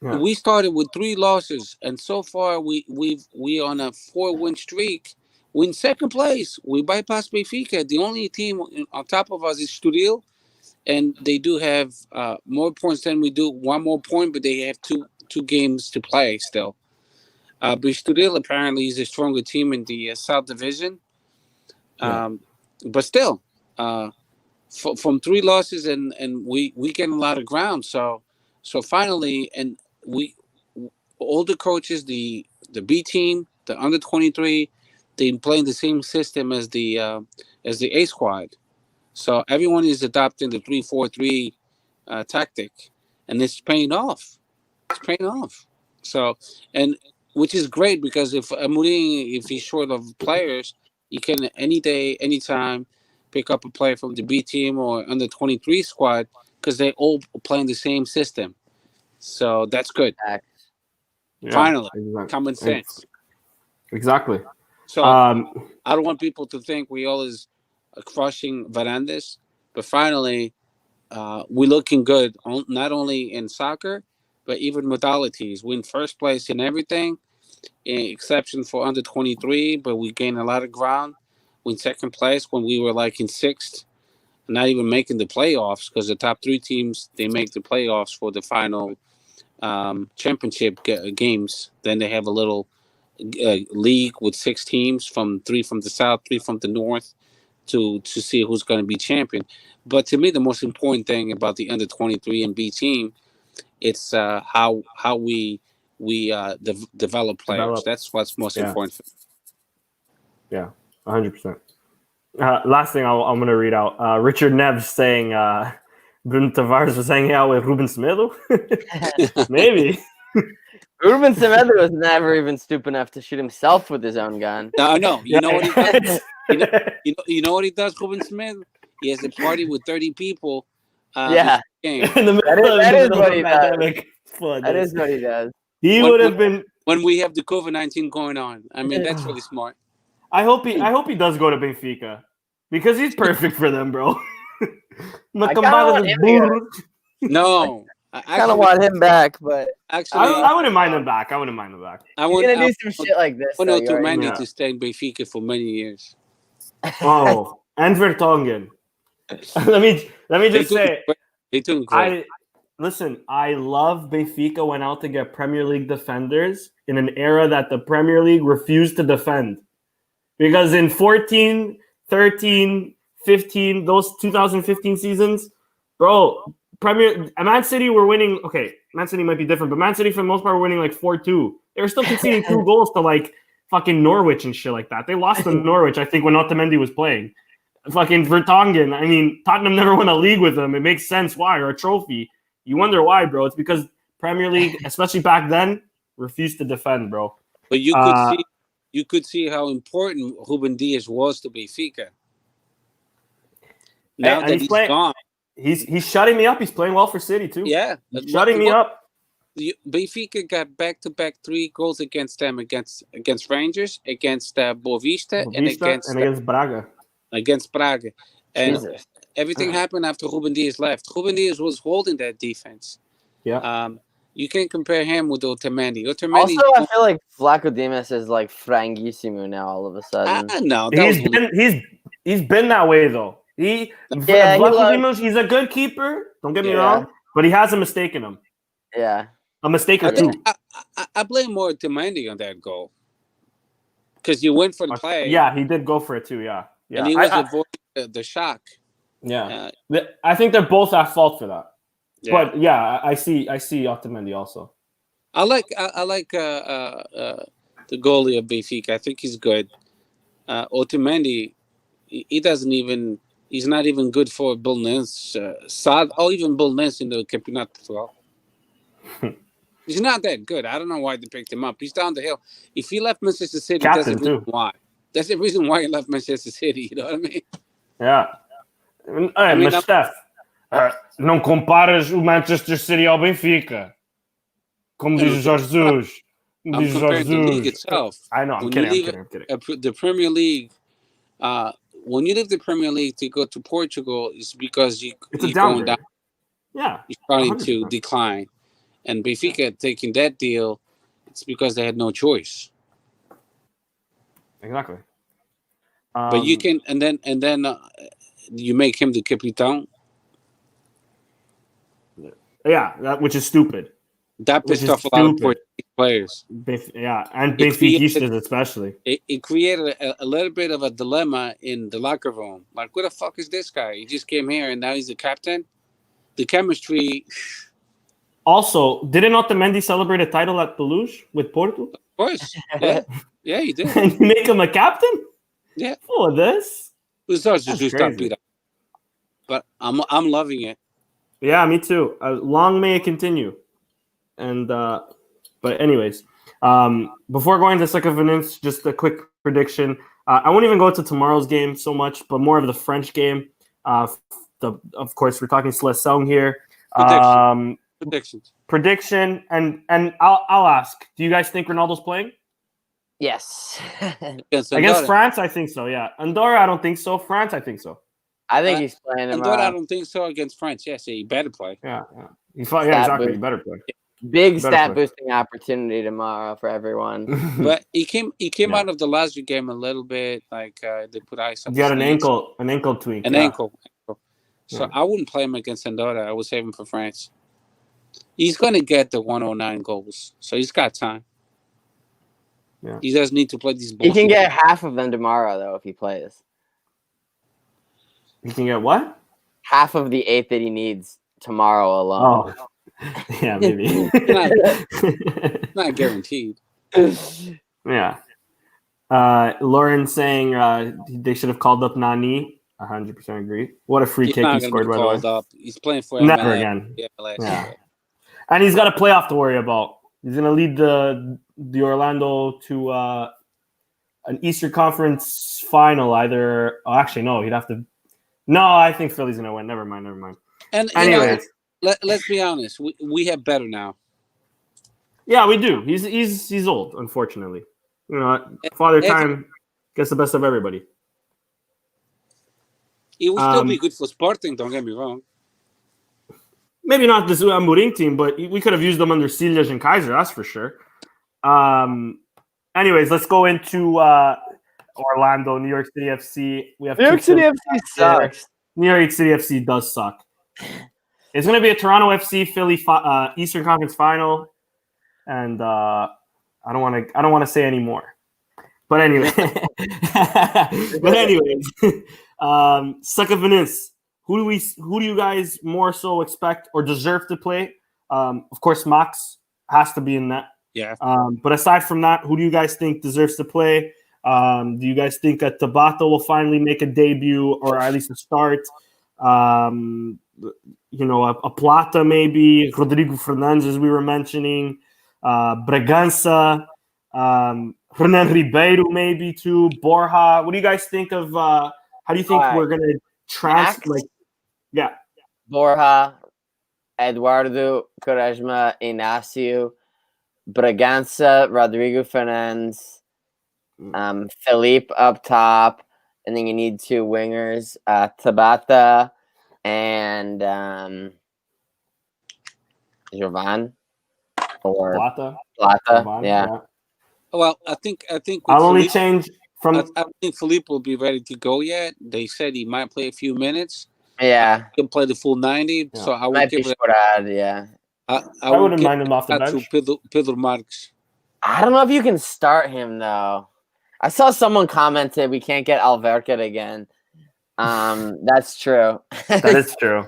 Yeah. We started with 3 losses, and so far we on a 4-win streak. We're in second place. We bypassed Benfica. The only team on top of us is Estoril, and they do have more points than we do. 1 more point, but they have two games to play still. But Estoril apparently is a stronger team in the South Division. But still, from 3 losses, and we gain a lot of ground. So finally, and all the coaches, the B team, the under 23, they playing the same system as the A squad. So everyone is adopting the 3-4-3 tactic, and it's paying off. It's paying off. So, and which is great, because if Amorim, if he's short of players, you can any day, anytime pick up a player from the B team or under 23 squad, because they all playing the same system. So that's good. Yeah, Finally, exactly. common sense. Exactly. So I don't want people to think we always crushing Varandas, but finally, we're looking good. Not only in soccer, but even modalities. We're in first place in everything, exception for under 23, but we gained a lot of ground. We in second place when we were like in sixth, not even making the playoffs because the top three teams they make the playoffs for the final championship games. Then they have a little league with 6 teams three from the south, 3 from the north to see who's going to be champion. But to me, the most important thing about the under 23 and B team, it's how we develop players. That's what's most important. Yeah, 100%. Last thing I'm going to read out. Richard Neves saying Bruno Tavares was hanging out with Ruben Semedo. Maybe. Ruben Semedo was never even stupid enough to shoot himself with his own gun. No. You know what he does? You know what he does, Ruben Semedo? He has a party with 30 people. Yeah. That is what he does. That is what he does. He would have been when we have the COVID-19 going on. I mean, that's really smart. I hope he does go to Benfica because he's perfect for them, bro. No, I kind of want him back, but actually, I wouldn't mind him back. I wouldn't mind him back. I want to do some shit like this. I want Otamendi to stay in Benfica for many years. Oh, and Vertonghen. let me just say, they doing great. I love Benfica went out to get Premier League defenders in an era that the Premier League refused to defend. Because in 14, 13, 15, those 2015 seasons, bro, Man City were winning. Okay, Man City might be different, but Man City for the most part were winning like 4-2. They were still conceding 2 goals to like fucking Norwich and shit like that. They lost to Norwich, I think, when Otamendi was playing. Fucking Vertonghen. I mean, Tottenham never won a league with him. It makes sense why, or a trophy. You wonder why, bro. It's because Premier League, especially back then, refused to defend, bro. But you could see how important Ruben Dias was to Benfica. Now that he's gone. He's shutting me up. He's playing well for City, too. Yeah. He's shutting me up. Benfica got back-to-back 3 goals against them, against Rangers, against Boavista, and against Braga. Against Braga. And Jesus. Everything happened after Ruben Dias left. Ruben Dias was holding that defense. Yeah. You can't compare him with Otamendi. Also, I feel like Vlaco Dimas is like Frangissimo now all of a sudden. No, he's been that way though. Vlaco Dimas, he's a good keeper. Don't get me wrong, but he has a mistake in him. Yeah, a mistake or two. I blame more Otamendi on that goal because you went for the play. Yeah, he did go for it too. Yeah. And he was avoiding the shock. Yeah, I think they're both at fault for that. Yeah. But yeah, I see Otamendi also. I like the goalie of Benfica. I think he's good. Otamendi, he's not even good for Belenenses, or even Belenenses in the Campeonato. He's not that good. I don't know why they picked him up. He's down the hill. If he left Manchester City, that's the reason why. That's the reason why he left Manchester City. You know what I mean? Yeah. Mas Steph, não comparas o Manchester City ao Benfica. Como diz o Jorge Jesus. I'm comparing the league itself. I know, I'm kidding. The Premier League, when you leave the Premier League to go to Portugal, it's because you're going down. Yeah. You're starting to decline. And Benfica taking that deal, it's because they had no choice. Exactly. But you can, and then you make him the capitão. Yeah, which is stupid. That pissed off a lot of Portuguese players. And Benfiquistas especially. It created a little bit of a dilemma in the locker room. Like, who the fuck is this guy? He just came here and now he's the captain. The chemistry. Also, didn't Otamendi celebrate a title at Toulouse with Porto? Of course. Yeah, he did. And you make him a captain? Yeah. For this? But I'm loving it. Yeah, me too. Long may it continue. And but anyways, before going to Second, just a quick prediction. I won't even go to tomorrow's game so much, but more of the French game. Of course, we're talking Seleção here. Prediction, and I'll ask. Do you guys think Ronaldo's playing? Yes. Against France, I think so. Yeah. Andorra, I don't think so. France, I think so. I think he's playing him. Andorra, I don't think so. Against France, yes, he better play. Yeah. Exactly. He better play. Big stat boosting opportunity tomorrow for everyone. But he came out of the Lazio game a little bit like they put ice up. He had an ankle tweak. Ankle. So I wouldn't play him against Andorra. I would save him for France. He's going to get the 109 goals, so he's got time. Yeah. He doesn't need to play these. He can get half of them tomorrow, though, if he plays. He can get what? Half of the 8 that he needs tomorrow alone. Oh, yeah, maybe. Not guaranteed. Yeah. Lauren saying they should have called up Nani. 100% agree. What a free kick he scored, by the way. Up. He's playing for Never again. Yeah. And he's got a playoff to worry about. He's going to lead the Orlando to an Eastern Conference final. Either, actually, no, he'd have to. No, I think Philly's going to win. Never mind. And anyways, let's be honest. We have better now. Yeah, we do. He's old, unfortunately. You know, Father Time gets the best of everybody. It would still be good for Sporting, don't get me wrong. Maybe not the Amorim team, but we could have used them under Silas and Kaiser, that's for sure. Anyways, let's go into Orlando, New York City FC. We have New York City FC sucks. New York City FC does suck. It's going to be a Toronto FC Philly Eastern Conference final, and I don't want to say any more. But anyway, Sakavinis, who do you guys more so expect or deserve to play? Of course, Max has to be in that. Yeah. But aside from that, who do you guys think deserves to play? Do you guys think that Tabata will finally make a debut or at least a start? A Plata maybe, Rodrigo Fernandes, as we were mentioning, Bragança, Hernan Ribeiro maybe too, Borja. What do you guys think of? How do you think we're gonna transfer? Borja, Eduardo Quaresma, Inácio, Bragança, Rodrigo Fernandes, Felipe up top, and then you need 2 wingers, Tabata and Jovan or Plata. Jovan, yeah. Well, I think I'll only change from. I don't think Felipe will be ready to go yet. They said he might play a few minutes. Yeah, he can play the full 90. Yeah. So I would give it. Yeah, I wouldn't mind him off the bench. To Pedro Marques. I don't know if you can start him though. I saw someone commented we can't get Alverca again. That's true. That is true.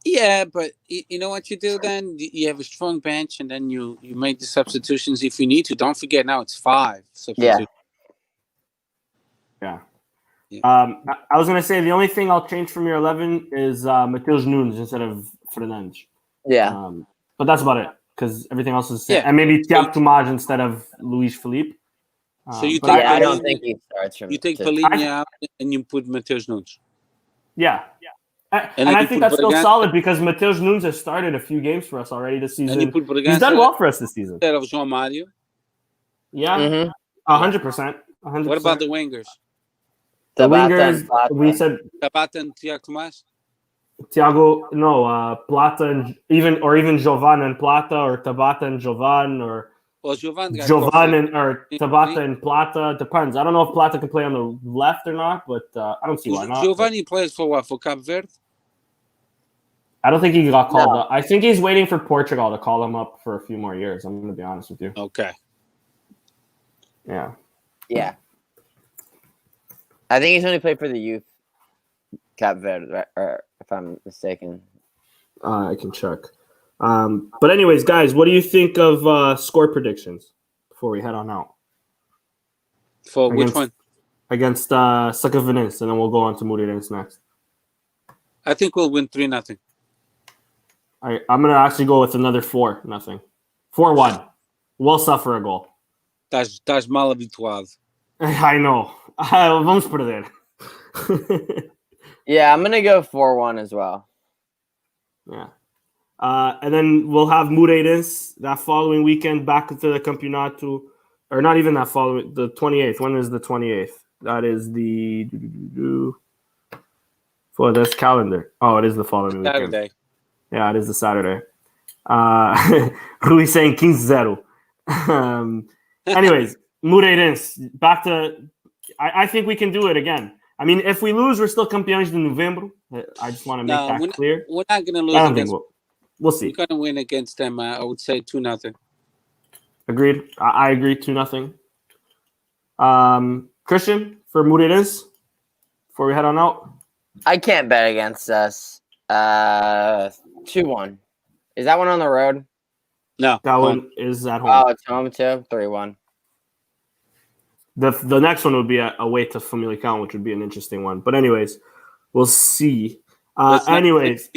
Yeah, but you know what you do then? You have a strong bench, and then you make the substitutions if you need to. Don't forget now it's 5 substitutions. Yeah. I was going to say the only thing I'll change from your 11 is Matheus Nunes instead of Fernandes. Yeah. But that's about it because everything else is the same. Yeah. And maybe Thiago Tomás instead of Luis Felipe. So you take I don't think he starts from. You take Palhinha out and you put Matheus Nunes. Yeah. And I think that's still solid because Matheus Nunes has started a few games for us already this season. And you put He's done well for us this season. Instead of João Mário. Yeah, 100%. What about the wingers? The wingers, we said Tabata and Thiago Tomás. Plata and even Jovan and Plata or Tabata and Jovan or Jovan or Tabata and Plata. Depends. I don't know if Plata can play on the left or not, but I don't see why not. Giovanni plays for what? For Cape Verde? I don't think he got called up. I think he's waiting for Portugal to call him up for a few more years. I'm going to be honest with you. Okay. Yeah. Yeah. I think he's only played for the youth Cape Verde, right? Or if I'm mistaken. I can check. But anyways, guys, what do you think of score predictions before we head on out? For which one? Against Sakavinis, and then we'll go on to Modalities next. I think we'll win 3-0. I'm going to actually go with another 4-0. 4-1. We'll suffer a goal. Estás mal habituado. I know. Vamos perder. Yeah, I'm going to go 4-1 as well. Yeah. And then we'll have Modalities that following weekend back into the Campeonato. Or not even that following, the 28th. When is the 28th? That is the... For this calendar. Oh, it is the following weekend. Saturday. Yeah, it is the Saturday. Rui saying 15-0. Anyways, Moreirense, back to... I think we can do it again. I mean, if we lose, we're still Campeoes de Novembro. I just want to make that clear. We're not going to lose I don't against... think we'll see. We're going to win against them, I would say 2-0. Agreed. I agree, 2-0. Christian, for Moreirense, before we head on out? I can't bet against us. 2-1. Is that one on the road? No. That one is at home. Oh, it's home too? 3-1. The next one would be away to Famalicão, which would be an interesting one. But anyways, we'll see. Anyways.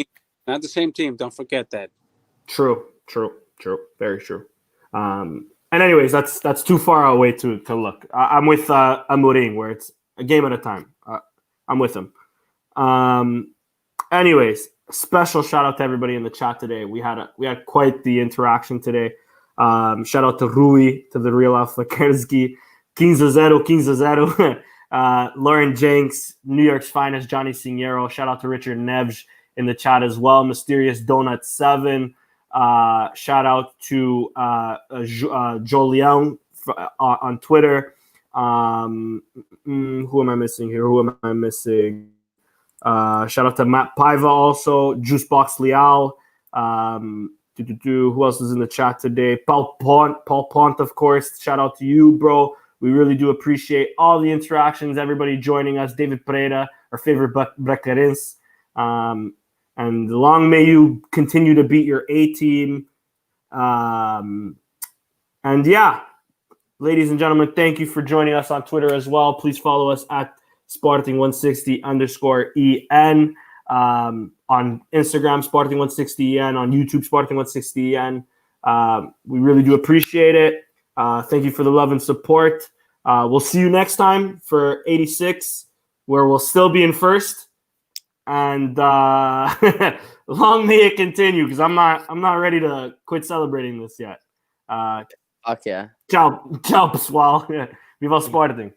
Not the same team. Don't forget that. True. Very true. And anyways, that's too far away to look. I'm with Amorim, where it's a game at a time. I'm with him. Anyways, special shout out to everybody in the chat today. We had quite the interaction today. Shout out to Rui, to the real Alpha Kerski, 15-0. Lauren Jenks, New York's finest, Johnny Signero. Shout out to Richard Nevj in the chat as well. Mysterious Donut 7. Shout out to Jolion on Twitter. Who am I missing here? Shout out to Matt Paiva also. Juicebox Leal. Who else is in the chat today? Paul Pont, of course. Shout out to you, bro. We really do appreciate all the interactions, everybody joining us. David Pereira, our favorite Bracarense. And long may you continue to beat your A team. And yeah, ladies and gentlemen, thank you for joining us on Twitter as well. Please follow us at Sporting160_EN. On Instagram, Sporting160EN. On YouTube, Sporting160EN. We really do appreciate it. Thank you for the love and support. We'll see you next time for 86, where we'll still be in first. And long may it continue, because I'm not ready to quit celebrating this yet. Fuck yeah. Ciao, pessoal. Viva o Sporting.